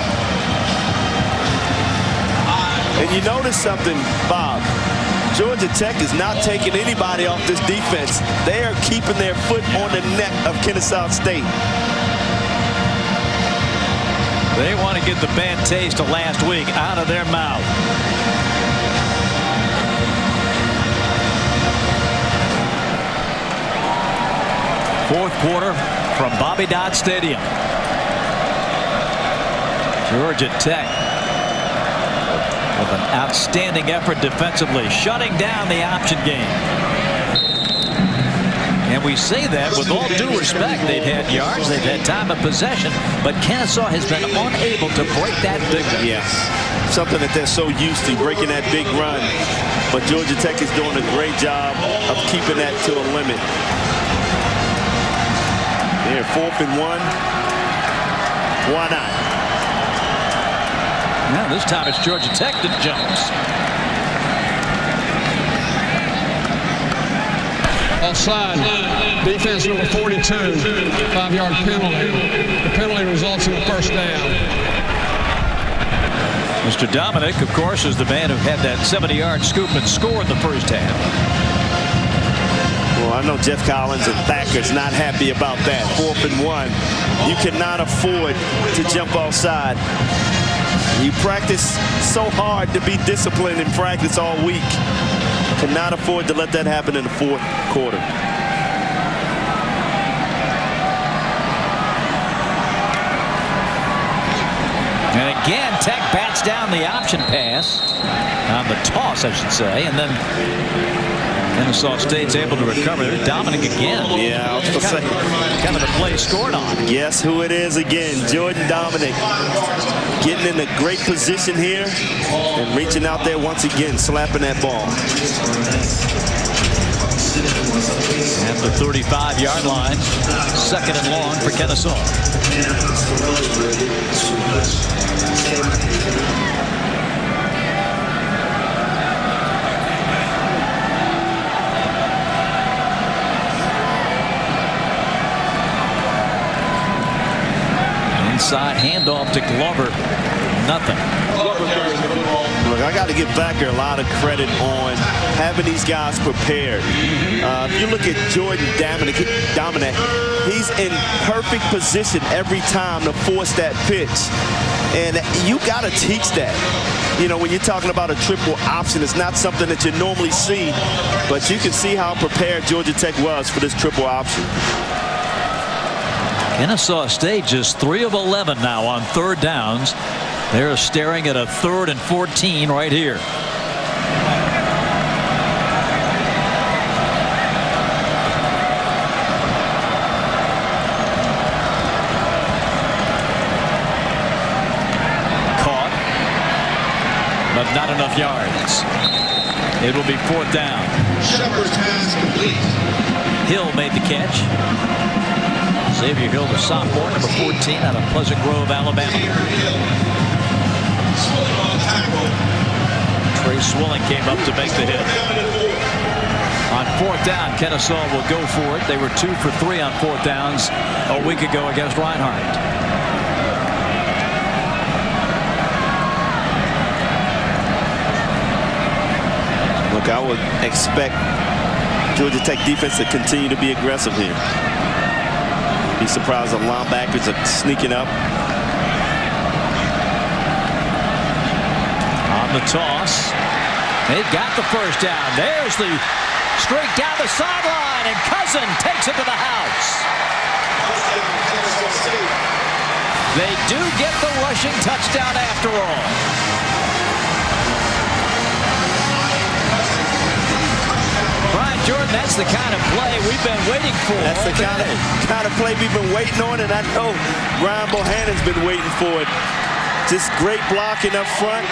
And you notice something, Bob. Georgia Tech is not taking anybody off this defense. They are keeping their foot on the neck of Kennesaw State. They want to get the bad taste of last week out of their mouth. Fourth quarter from Bobby Dodd Stadium. Georgia Tech with an outstanding effort defensively, shutting down the option game. And we say that with all due respect. They've had yards, they've had time of possession, but Kennesaw has been unable to break that big run. Yes, something that they're so used to, breaking that big run. But Georgia Tech is doing a great job of keeping that to a limit. Here, 4th and 1. Why not? Now this time it's Georgia Tech that jumps. Offside. Defense number 42. 5-yard penalty. The penalty results in a first down. Mr. Dominic, of course, is the man who had that 70-yard scoop and scored the first half. Well, I know Jeff Collins and Thacker's not happy about that. 4th and 1. You cannot afford to jump offside. You practice so hard to be disciplined in practice all week. Cannot afford to let that happen in the fourth quarter. And again, Tech bats down the option pass, on the toss, I should say, and then Kennesaw State's able to recover. There's Dominic again. Yeah, I was going to say. Kind of a play scored on. Guess who it is again? Jordan Dominic. Getting in a great position here and reaching out there once again, slapping that ball. At the 35-yard line, 2nd and long for Kennesaw. Inside handoff to Glover. Nothing. Look, I got to give Thacker a lot of credit on having these guys prepared. If you look at Jordan Dominic, he's in perfect position every time to force that pitch. And you got to teach that. You know, when you're talking about a triple option, it's not something that you normally see, but you can see how prepared Georgia Tech was for this triple option. Kennesaw State just 3 of 11 now on 3rd downs. They're staring at a 3rd and 14 right here. Caught, but not enough yards. It will be 4th down. Shepard's pass complete. Hill made the catch. Xavier Hill, the sophomore, number 14 out of Pleasant Grove, Alabama. Trey Swilling came up to make the hit. On 4th down, Kennesaw will go for it. They were 2 for 3 on 4th downs a week ago against Reinhardt. Look, I would expect Georgia Tech defense to continue to be aggressive here. Be surprised the linebackers are sneaking up. On the toss. They've got the first down. There's the streak down the sideline, and Cousin takes it to the house. They do get the rushing touchdown after all. Jordan, that's the kind of play we've been waiting for. That's the kind of play we've been waiting on, and I know Brian Bohannon's been waiting for it. Just great blocking up front,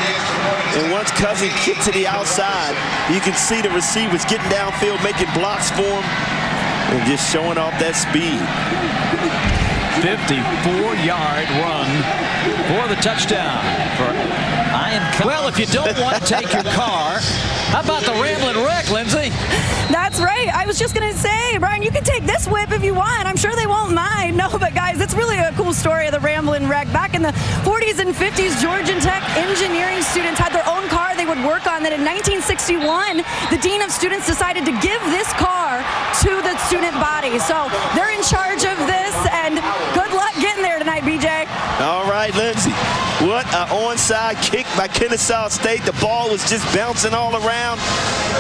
and once Cousin gets to the outside, you can see the receivers getting downfield, making blocks for him, and just showing off that speed. 54-yard run for the touchdown for Ian. Well, if you don't want to take your car, how about the Ramblin' Wreck, Lindsay? That's right. I was just going to say, Brian, you can take this whip if you want. I'm sure they won't mind. No, but guys, it's really a cool story of the Ramblin' Wreck. Back in the 40s and 50s, Georgia Tech engineering students had their own car they would work on. Then in 1961, the dean of students decided to give this car to the student body. So they're in charge of this, and good luck getting there tonight, BJ. All right, Lindsay. What an onside kick by Kennesaw State. The ball was just bouncing all around.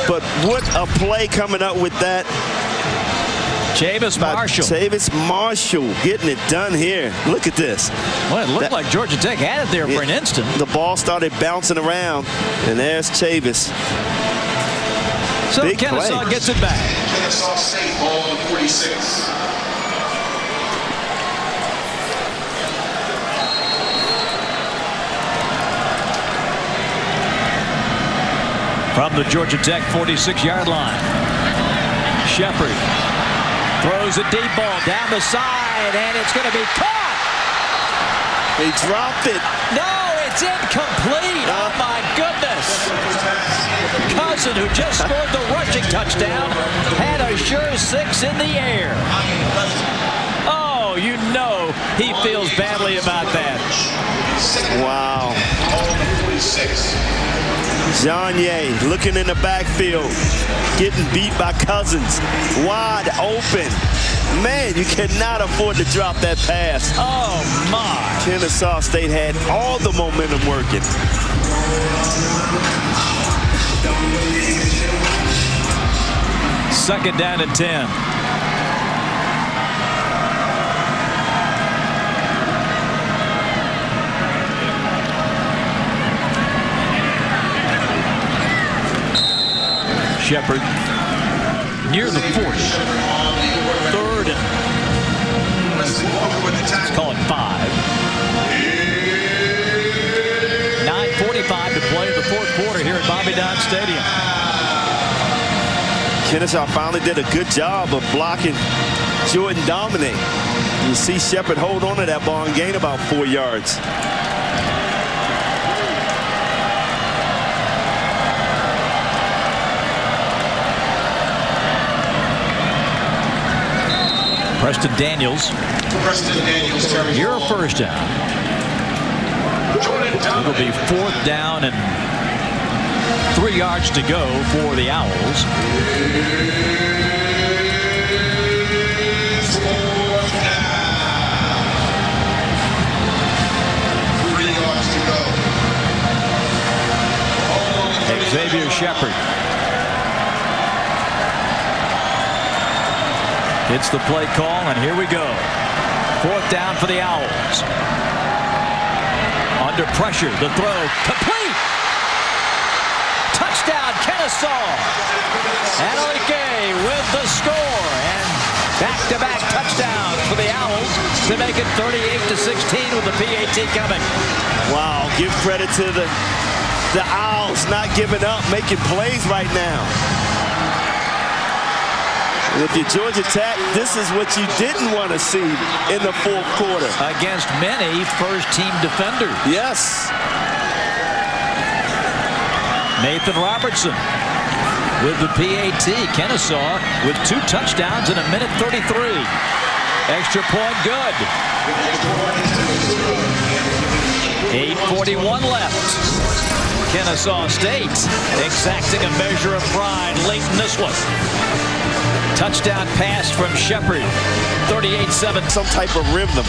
But what a play coming up with that. Chavis Marshall. Chavis Marshall getting it done here. Look at this. Well, it looked like Georgia Tech had it there for an instant. The ball started bouncing around, and there's Chavis. So Big Kennesaw play. gets it back. Kennesaw State ball on 46. From the Georgia Tech 46-yard line, Shepard throws a deep ball down the side, and it's going to be caught. He dropped it. No, it's incomplete. Oh, my goodness. Cousin, who just scored the rushing touchdown, had a sure 6 in the air. Oh, you know he feels badly about that. Wow. John Ye looking in the backfield, getting beat by Cousins. Wide open. Man, you cannot afford to drop that pass. Oh, my. Kennesaw State had all the momentum working. Second down and 10. Shepard near the 40. Third and let's call it 5. 9:45 to play in the fourth quarter here at Bobby Dodd Stadium. Kennesaw finally did a good job of blocking Jordan Dominic. You see Shepard hold on to that ball and gain about 4 yards. Preston Daniels. Your first down. It'll be 4th down and 3 yards to go for the Owls. Xavier Shepard. It's the play call, and here we go. 4th down for the Owls. Under pressure, the throw complete. Touchdown, Kennesaw. And Oike with the score, and back-to-back touchdowns for the Owls to make it 38-16 with the PAT coming. Wow, give credit to the Owls not giving up, making plays right now. If you're Georgia Tech, this is what you didn't want to see in the fourth quarter. Against many first-team defenders. Yes. Nathan Robertson with the PAT. Kennesaw with 2 touchdowns in a minute 33. Extra point good. 8:41 left. Kennesaw State exacting a measure of pride late in this one. Touchdown pass from Shepard. 38-7. Some type of rhythm.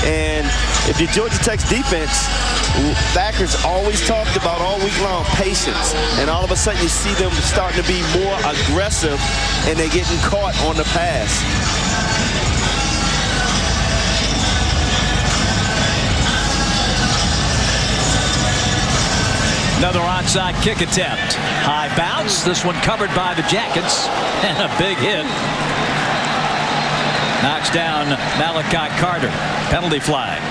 And if you're Georgia Tech's defense, backers always talked about all week long patience. And all of a sudden you see them starting to be more aggressive, and they're getting caught on the pass. Another onside kick attempt. High bounce. This one covered by the Jackets. And a big hit. Knocks down Malachi Carter. Penalty flag.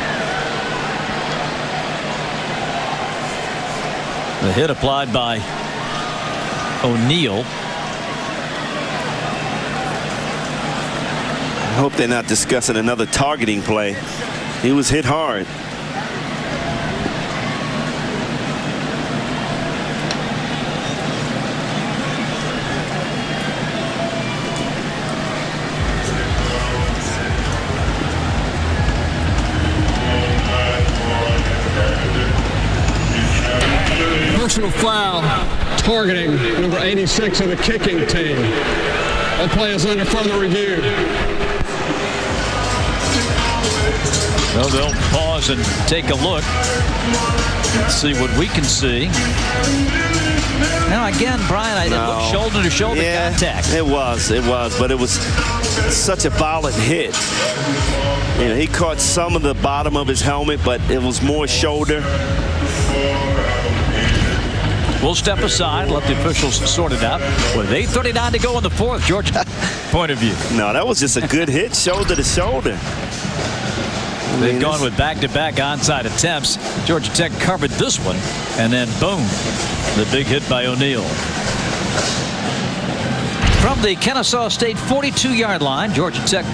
The hit applied by O'Neal. I hope they're not discussing another targeting play. He was hit hard. Personal foul targeting number 86 of the kicking team. That play is under further review. Well, they'll pause and take a look. Let's see what we can see. Now again, Brian, it looked shoulder to shoulder contact. It was, but it was such a violent hit. You know, he caught some of the bottom of his helmet, but it was more shoulder. We'll step aside, let the officials sort it out. With 8:39 to go in the fourth, Georgia point of view. No, that was just a good hit, shoulder to shoulder. They've gone with back-to-back onside attempts. Georgia Tech covered this one, and then boom, the big hit by O'Neal. From the Kennesaw State 42-yard line, Georgia Tech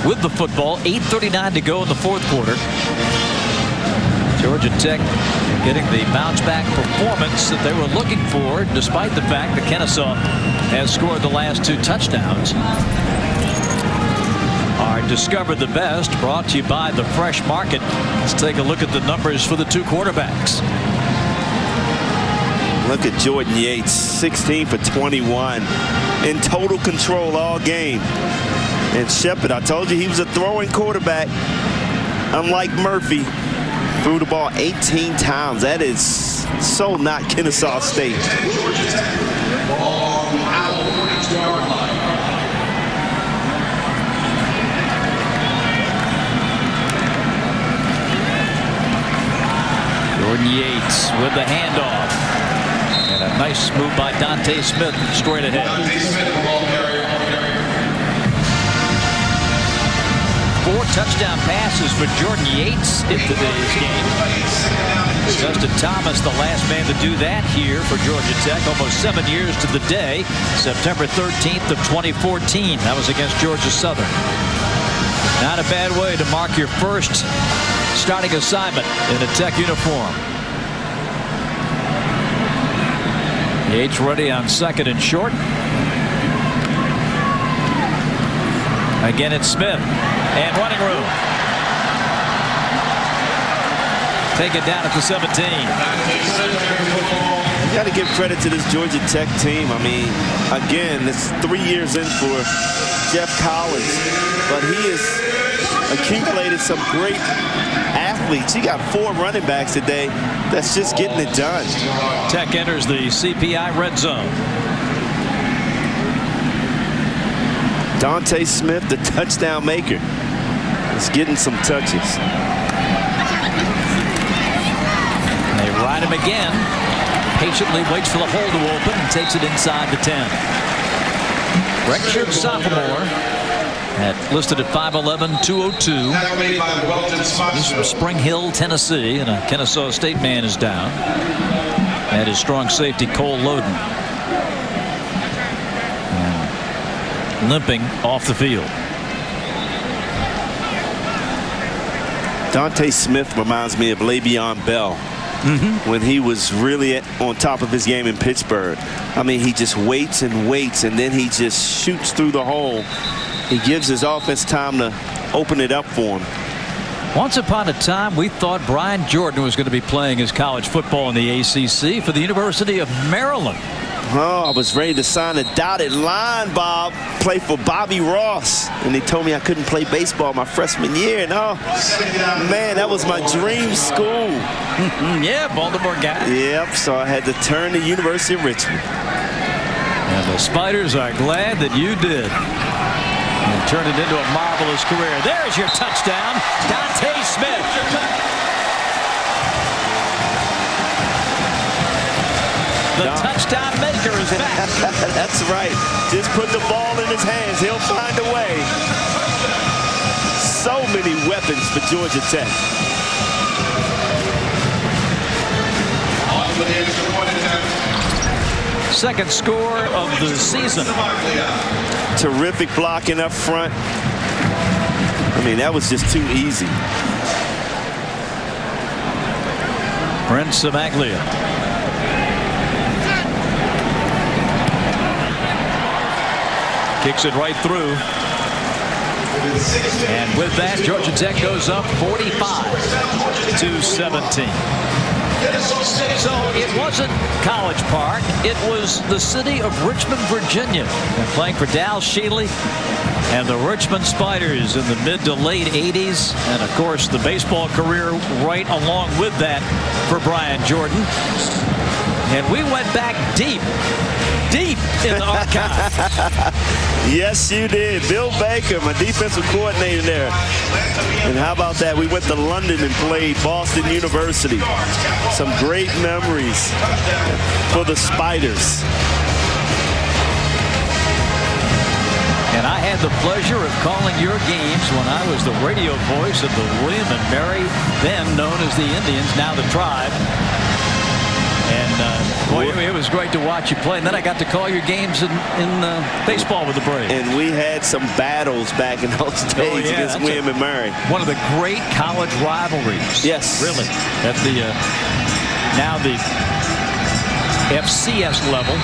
with the football, 8:39 to go in the fourth quarter. Georgia Tech getting the bounce-back performance that they were looking for, despite the fact that Kennesaw has scored the last 2 touchdowns. Our Discover the Best brought to you by the Fresh Market. Let's take a look at the numbers for the 2 quarterbacks. Look at Jordan Yates, 16 for 21, in total control all game. And Shepard, I told you he was a throwing quarterback. Unlike Murphy, threw the ball 18 times. That is so not Kennesaw State. Jordan Yates with the handoff. And a nice move by Dontae Smith straight ahead. 4 touchdown passes for Jordan Yates in today's game. Justin Thomas, the last man to do that here for Georgia Tech, almost 7 years to the day, September 13th of 2014. That was against Georgia Southern. Not a bad way to mark your first starting assignment in a Tech uniform. Yates ready on 2nd and short. Again, it's Smith. And running room. Take it down at the 17. You got to give credit to this Georgia Tech team. I mean, again, it's 3 years in for Jeff Collins, but he has accumulated some great athletes. He got 4 running backs today that's just getting it done. Tech enters the CPI red zone. Dontae Smith, the touchdown maker, is getting some touches. They ride him again. Patiently waits for the hole to open and takes it inside the 10. Redshirt sophomore listed at 5'11", 202. He's from Spring Hill, Tennessee, and a Kennesaw State man is down. And his strong safety, Cole Loden, limping off the field. Dontae Smith reminds me of Le'Veon Bell when he was really on top of his game in Pittsburgh. I mean, he just waits and waits, and then he just shoots through the hole. He gives his offense time to open it up for him. Once upon a time, we thought Brian Jordan was going to be playing his college football in the ACC for the University of Maryland. Oh, I was ready to sign a dotted line, Bob. Play for Bobby Ross. And they told me I couldn't play baseball my freshman year. And oh, man, that was my dream school. Yeah, Baltimore guy. Yep, so I had to turn to University of Richmond. And the Spiders are glad that you did. And turned it into a marvelous career. There's your touchdown, Dontae Smith. The touchdown maker is back. That's right. Just put the ball in his hands. He'll find a way. So many weapons for Georgia Tech. Second score of the season. Terrific blocking up front. I mean, that was just too easy. Prince of Aglia. Kicks it right through. And with that, Georgia Tech goes up 45-17. So it wasn't College Park. It was the city of Richmond, Virginia. And playing for Dal Shealy and the Richmond Spiders in the mid to late 80s. And, of course, the baseball career right along with that for Brian Jordan. And we went back deep in the archive. Yes, you did. Bill Baker, my defensive coordinator there. And how about that? We went to London and played Boston University. Some great memories for the Spiders. And I had the pleasure of calling your games when I was the radio voice of the William and Mary, then known as the Indians, now the Tribe. And boy, it was great to watch you play. And then I got to call your games in baseball with the Braves. And we had some battles back in those days against William and Mary. One of the great college rivalries. Yes. Really. At the now the FCS level.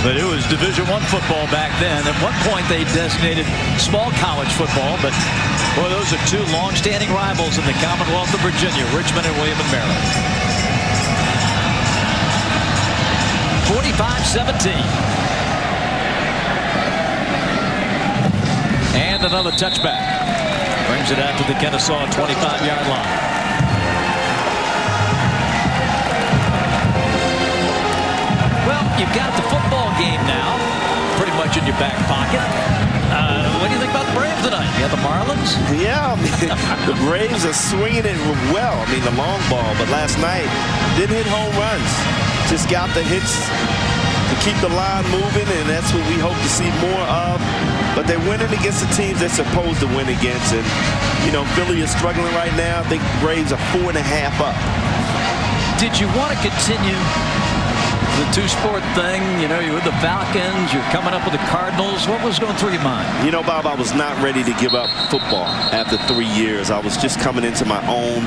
But it was Division I football back then. At one point they designated small college football. But boy, those are two long-standing rivals in the Commonwealth of Virginia, Richmond and William and Mary. 45-17. And another touchback. Brings it out to the Kennesaw 25-yard line. Well, you've got the football game now pretty much in your back pocket. What do you think about the Braves tonight? You got the Marlins? Yeah, I mean, the Braves are swinging it well. I mean, the long ball, but last night didn't hit home runs. Just got the hits to keep the line moving, and that's what we hope to see more of. But they're winning against the teams they're supposed to win against. And, you know, Philly is struggling right now. I think the Braves are 4.5 up. Did you want to continue the two-sport thing? You know, you're with the Falcons, you're coming up with the Cardinals. What was going through your mind? You know, Bob, I was not ready to give up football after 3 years. I was just coming into my own.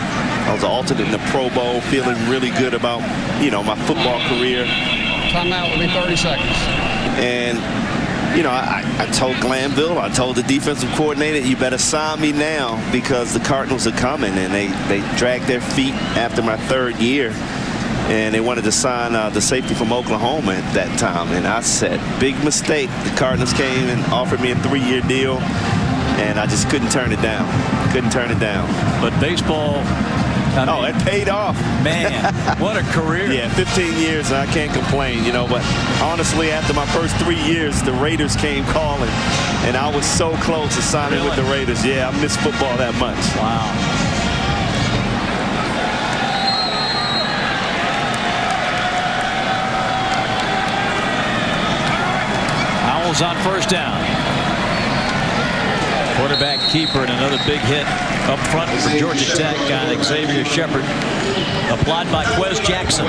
I was alternate in the Pro Bowl, feeling really good about, you know, my football career. Timeout will be 30 seconds. And, you know, I told Glanville, I told the defensive coordinator, you better sign me now because the Cardinals are coming. And they dragged their feet after my third year. And they wanted to sign the safety from Oklahoma at that time. And I said, big mistake. The Cardinals came and offered me a 3-year deal. And I just couldn't turn it down. Couldn't turn it down. But baseball... it paid off. Man, what a career. Yeah, 15 years, and I can't complain, you know. But honestly, after my first 3 years, the Raiders came calling, and I was so close to signing with the Raiders. Yeah, I miss football that much. Wow. Owls on first down. Quarterback keeper and another big hit up front for Georgia Tech on Xavier Shepard. Applied by Quez Jackson.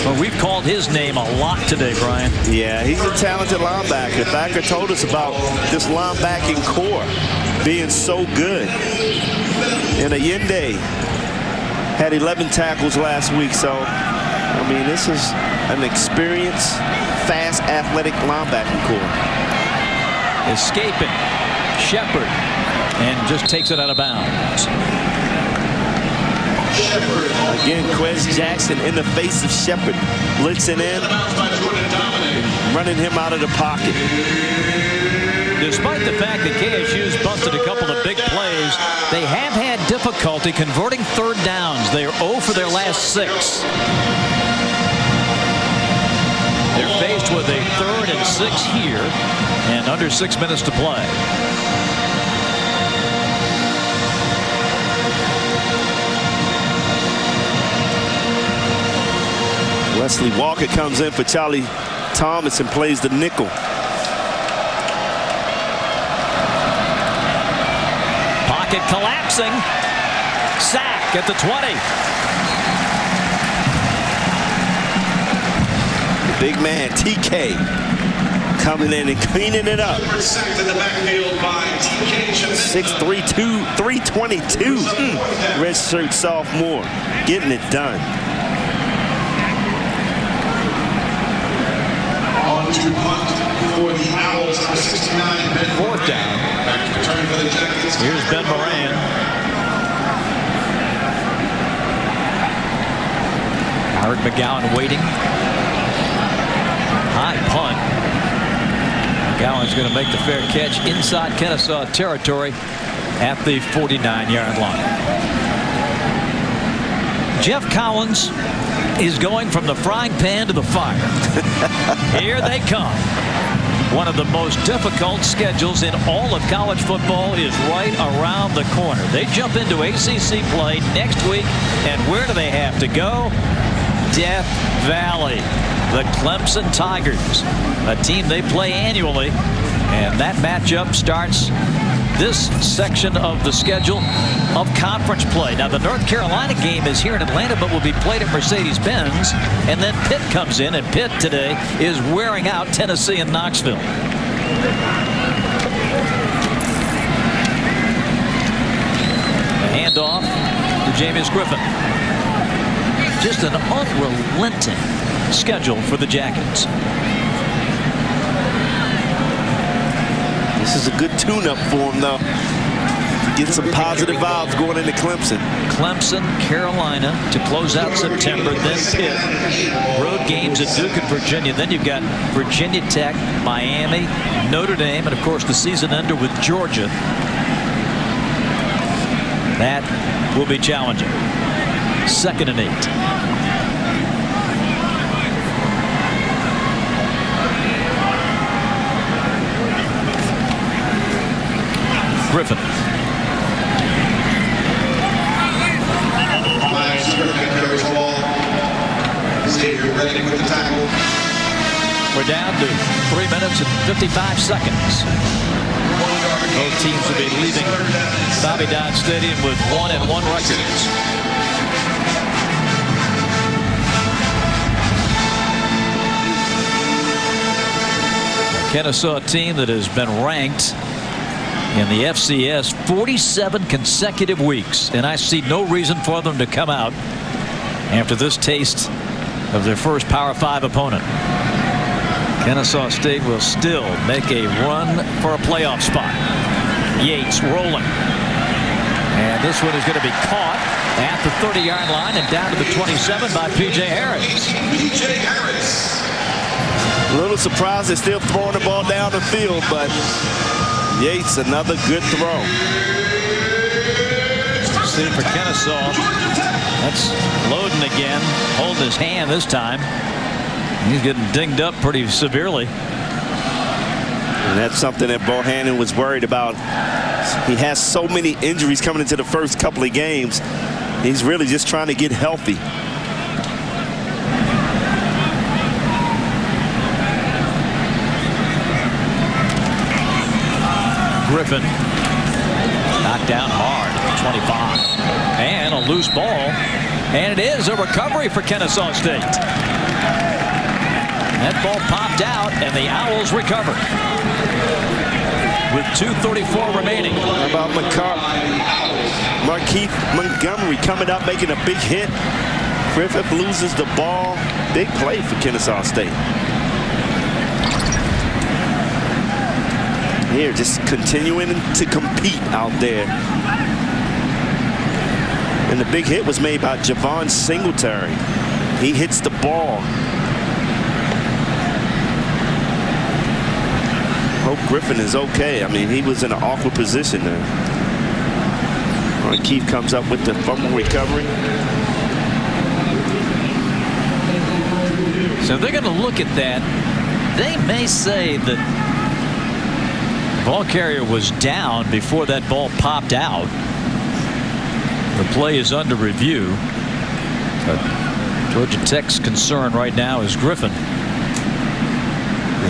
Well, we've called his name a lot today, Brian. Yeah, he's a talented linebacker. Thacker told us about this linebacking core being so good. And Allende had 11 tackles last week. So, I mean, this is an experienced, fast, athletic linebacking core. Escaping. Shepard, and just takes it out of bounds. Again, Quez Jackson in the face of Shepard, blitzing in, running him out of the pocket. Despite the fact that KSU's busted a couple of big plays, they have had difficulty converting third downs. They are 0 for their last 6. They're faced with a 3rd and 6 here, and under 6 minutes to play. Wesley Walker comes in for Charlie Thomas and plays the nickel. Pocket collapsing. Sack at the 20. The big man, TK, coming in and cleaning it up. Sacked in the backfield by TK. 322. Redshirt sophomore, getting it done. On to punt for the Owls, number 69, Ben. Fourth down. Back to return for the Jackets. Here's Ben Moran. Kyric McGowan waiting. High punt. McGowan's going to make the fair catch inside Kennesaw territory at the 49-yard line. Jeff Collins is going from the frying pan to the fire. Here they come. One of the most difficult schedules in all of college football is right around the corner. They jump into ACC play next week, and where do they have to go? Death Valley. The Clemson Tigers, a team they play annually, and that matchup starts this section of the schedule of conference play. Now, the North Carolina game is here in Atlanta, but will be played at Mercedes-Benz, and then Pitt comes in, and Pitt today is wearing out Tennessee and Knoxville. The handoff to Jameis Griffin. Just an unrelenting schedule for the Jackets. This is a good tune-up for them, though. Get some positive vibes going into Clemson. Clemson, Carolina to close out September, then Pitt. Road games at Duke and Virginia. Then you've got Virginia Tech, Miami, Notre Dame, and of course the season ender with Georgia. That will be challenging. 2nd and 8. Griffin. We're down to 3 minutes and 55 seconds. Both teams will be leaving Bobby Dodd Stadium with 1-1 records. A Kennesaw team that has been ranked in the FCS 47 consecutive weeks, and I see no reason for them to come out after this taste of their first Power 5 opponent. Kennesaw State will still make a run for a playoff spot. Yates rolling, and this one is going to be caught at the 30-yard line and down to the 27 by P.J. Harris. P.J. Harris. A little surprised they're still throwing the ball down the field, but Yates, another good throw. See for Kennesaw. That's loading again, holding his hand this time. He's getting dinged up pretty severely. And that's something that Bohannon was worried about. He has so many injuries coming into the first couple of games. He's really just trying to get healthy. Griffin knocked down hard at the 25. And a loose ball. And it is a recovery for Kennesaw State. That ball popped out, and the Owls recovered with 2:34 remaining. How about Markeith Montgomery coming up, making a big hit. Griffith loses the ball. Big play for Kennesaw State. Here, just continuing to compete out there. And the big hit was made by Javon Singletary. He hits the ball. Hope Griffin is okay. I mean, he was in an awkward position there. Keith comes up with the fumble recovery. So they're going to look at that. They may say that the ball carrier was down before that ball popped out. The play is under review. But Georgia Tech's concern right now is Griffin.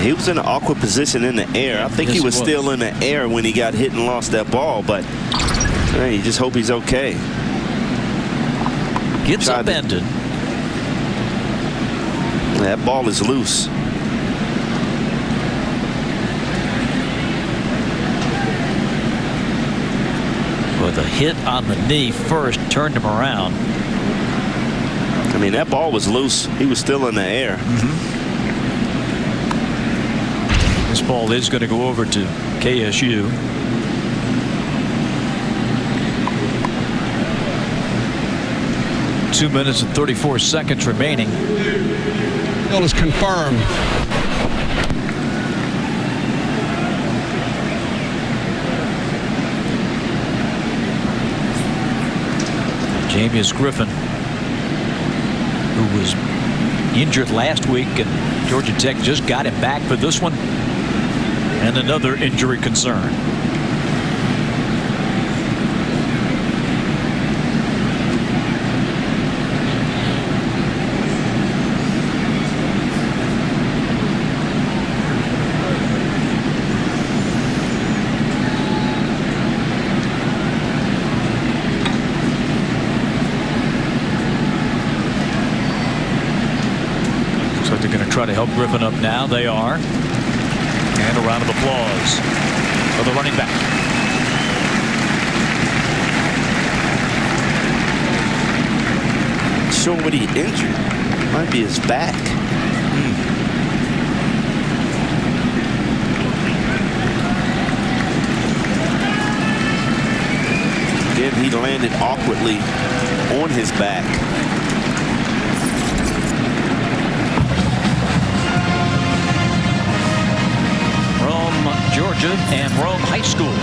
He was in an awkward position in the air. I think he was still in the air when he got hit and lost that ball, but hey, you just hope he's okay. Gets upended. That ball is loose. with a hit on the knee first, turned him around. I mean, that ball was loose. He was still in the air. This ball is going to go over to KSU. Two minutes and 34 seconds remaining. Field is confirmed. Jamius Griffin, who was injured last week, and Georgia Tech just got him back for this one, and another injury concern. Try to help Griffin up now. They are. And a round of applause for the running back. Showing what he injured. Might be his back. Then he landed awkwardly on his back. Georgia and Rome High School.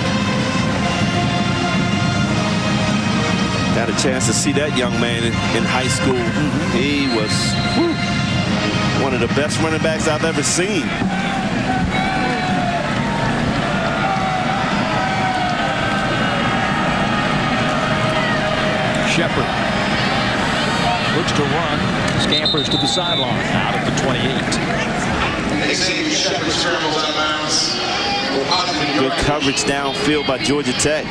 Got a chance to see that young man in high school. He was one of the best running backs I've ever seen. Shepard looks to run, scampers to the sideline, out at the 28. Shepard scrambles out of bounds. Good coverage downfield by Georgia Tech.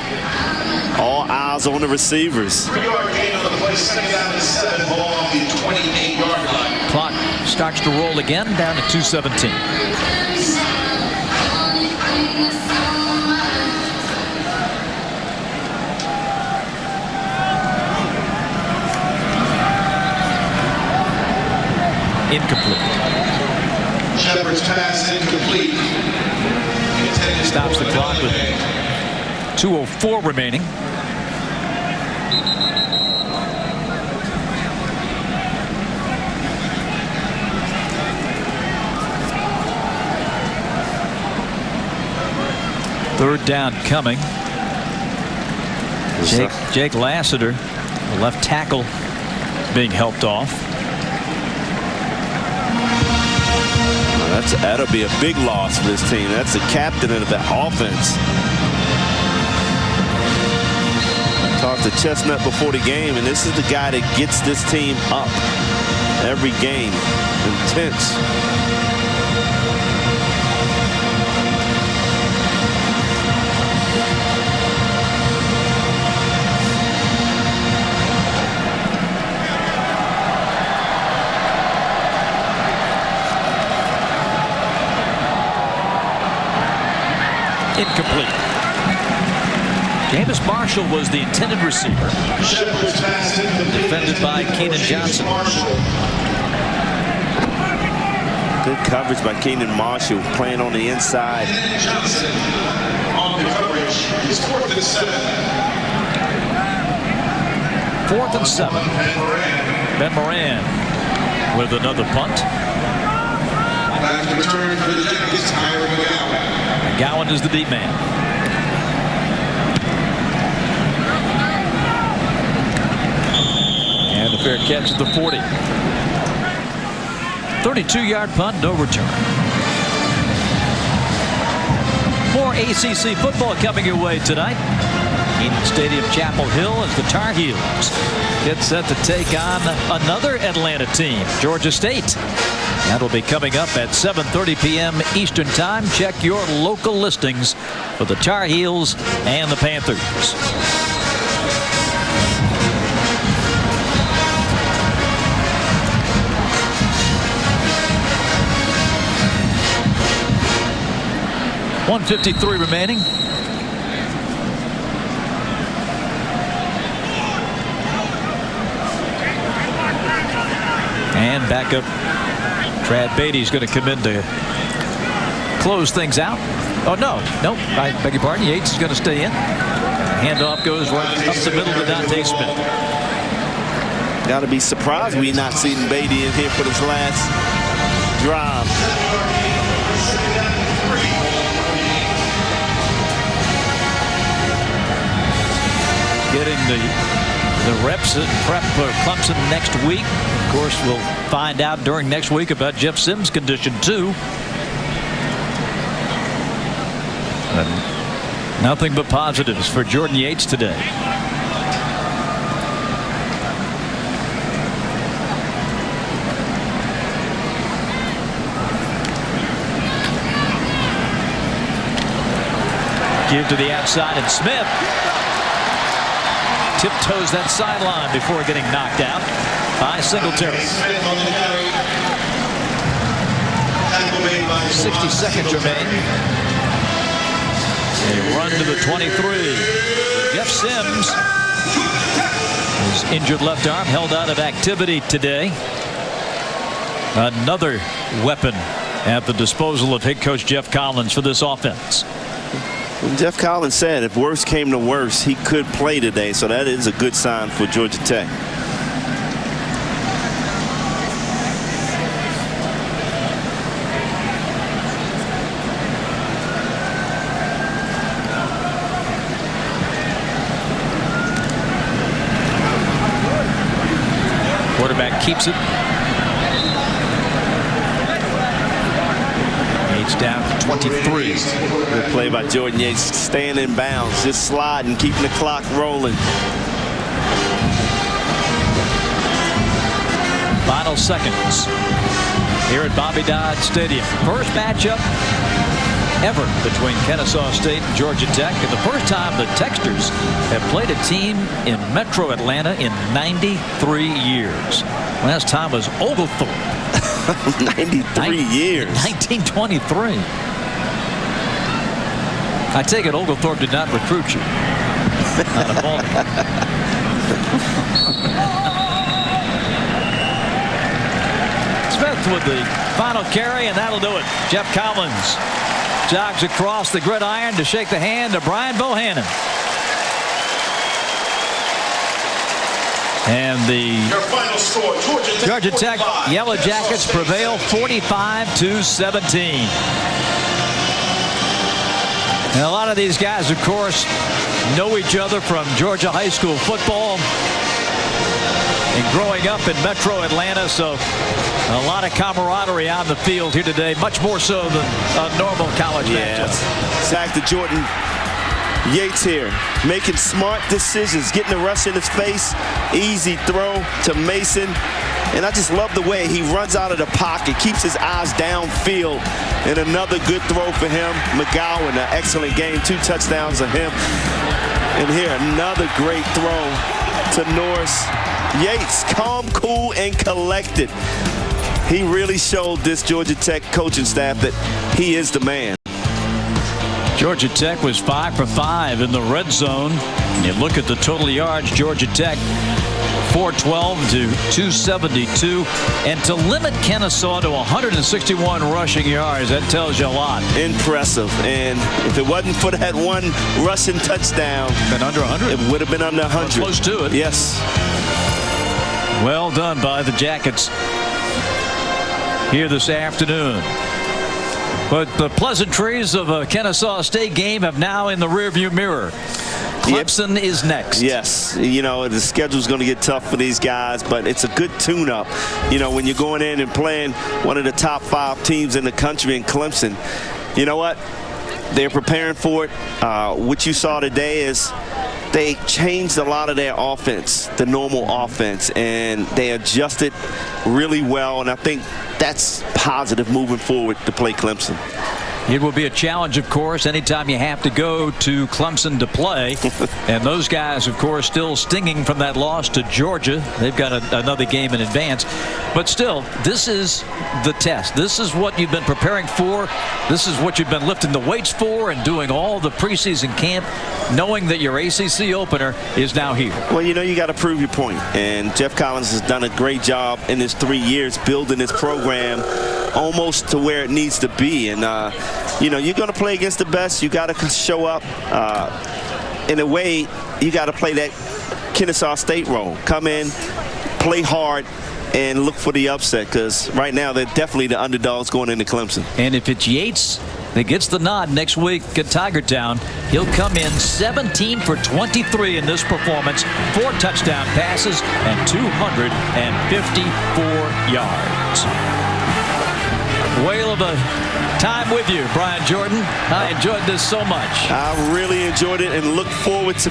All eyes on the receivers. 3-yard gain on the play, second down and 7, ball on the 28-yard line. Clock starts to roll again, down to 2:17. Incomplete. Shepard's pass incomplete. Stops the clock with 2:04 remaining. Third down coming. Jake Lassiter, the left tackle, being helped off. That'll be a big loss for this team. That's the captain of the offense. Talked to Chestnut before the game, and this is the guy that gets this team up every game. Intense. Incomplete. James Marshall was the intended receiver. Defended by Keenan Johnson. Good coverage by Keenan Marshall, playing on the inside. Johnson on the coverage. It's 4th and 7. 4th and 7. Ben Moran with another punt. Back return for the Jackets, Kyric McGowan. McGowan is the deep man. And a fair catch at the 40. 32-yard punt, no return. More ACC football coming your way tonight. Kenan Stadium, Chapel Hill, as the Tar Heels get set to take on another Atlanta team, Georgia State. That'll be coming up at 7:30 p.m. Eastern Time. Check your local listings for the Tar Heels and the Panthers. .153 remaining. Backup Brad Beatty's going to come in to close things out. Oh, no, I beg your pardon. Yates is going to stay in. Handoff goes right up the middle to Dontae Smith. Got to be surprised we're not seeing Beatty in here for this last drive. Getting the reps and prep for Clemson next week. Of course, we'll find out during next week about Jeff Sims' condition too. And nothing but positives for Jordan Yates today. Give to the outside, and Smith tiptoes that sideline before getting knocked out by Singletary. 60 seconds remain. A run to the 23. Jeff Sims, his injured left arm, held out of activity today. Another weapon at the disposal of head coach Jeff Collins for this offense. Jeff Collins said if worse came to worse, he could play today, so that is a good sign for Georgia Tech. Quarterback keeps it. Down to 23. Good play by Jordan Yates, staying in bounds, just sliding, keeping the clock rolling. Final seconds here at Bobby Dodd Stadium. First matchup ever between Kennesaw State and Georgia Tech, and the first time the Texters have played a team in Metro Atlanta in 93 years. Last time was Oglethorpe. 93 years. 1923. I take it Oglethorpe did not recruit you. Not a ball. Smith with the final carry, and that'll do it. Jeff Collins jogs across the gridiron to shake the hand of Brian Bohannon. And the score, Georgia Tech Yellow Jackets prevail 45-17. And a lot of these guys, of course, know each other from Georgia high school football and growing up in Metro Atlanta, so a lot of camaraderie on the field here today, much more so than a normal college matchup. Sack to Jordan Yates here, making smart decisions, getting the rush in his face, easy throw to Mason. And I just love the way he runs out of the pocket, keeps his eyes downfield, and another good throw for him. McGowan, an excellent game, 2 touchdowns of him. And here, another great throw to Norris. Yates, calm, cool, and collected. He really showed this Georgia Tech coaching staff that he is the man. Georgia Tech was 5 for 5 in the red zone. You look at the total yards, Georgia Tech 412 to 272, and to limit Kennesaw to 161 rushing yards, that tells you a lot. Impressive. And if it wasn't for that one rushing touchdown, been under 100. It would have been under 100. Close to it. Yes. Well done by the Jackets here this afternoon. But the pleasantries of a Kennesaw State game have now in the rearview mirror. Clemson is next. Yes. You know, the schedule's going to get tough for these guys, but it's a good tune-up. You know, when you're going in and playing one of the top 5 teams in the country in Clemson, you know what? They're preparing for it. What you saw today is they changed a lot of their offense, the normal offense, and they adjusted really well, and I think that's positive moving forward to play Clemson. It will be a challenge, of course, anytime you have to go to Clemson to play. And those guys, of course, still stinging from that loss to Georgia. They've got another game in advance. But still, this is the test. This is what you've been preparing for. This is what you've been lifting the weights for and doing all the preseason camp, knowing that your ACC opener is now here. Well, you know, you got to prove your point. And Jeff Collins has done a great job in his 3 years building this program almost to where it needs to be. And, you know, you're going to play against the best. You got to show up. In a way, you got to play that Kennesaw State role. Come in, play hard, and look for the upset, because right now they're definitely the underdogs going into Clemson. And if it's Yates that gets the nod next week at Tiger Town, he'll come in 17 for 23 in this performance, 4 touchdown passes and 254 yards. Whale of a time with you, Brian Jordan. I enjoyed this so much. I really enjoyed it and look forward to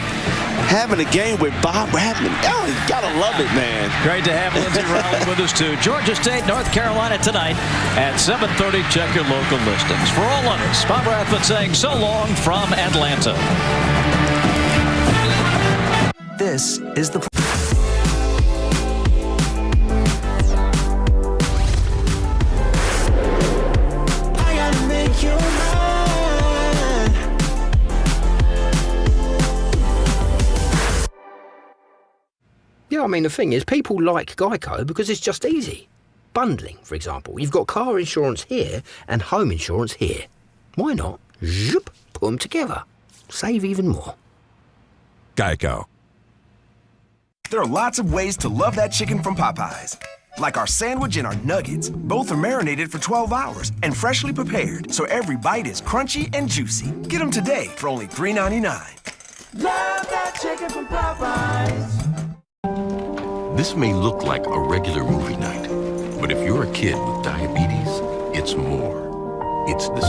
having a game with Bob Radman. Oh, you gotta love it, man. Great to have Lindsey Riley with us, too. Georgia State, North Carolina tonight at 7:30. Check your local listings. For all of us, Bob Rathman saying so long from Atlanta. This is the... Yeah, I mean, the thing is, people like Geico because it's just easy. Bundling, for example. You've got car insurance here and home insurance here. Why not? Zoop, put them together. Save even more. Geico. There are lots of ways to love that chicken from Popeyes. Like our sandwich and our nuggets. Both are marinated for 12 hours and freshly prepared, so every bite is crunchy and juicy. Get them today for only $3.99. Love that chicken from Popeyes. This may look like a regular movie night, but if you're a kid with diabetes, it's more. It's the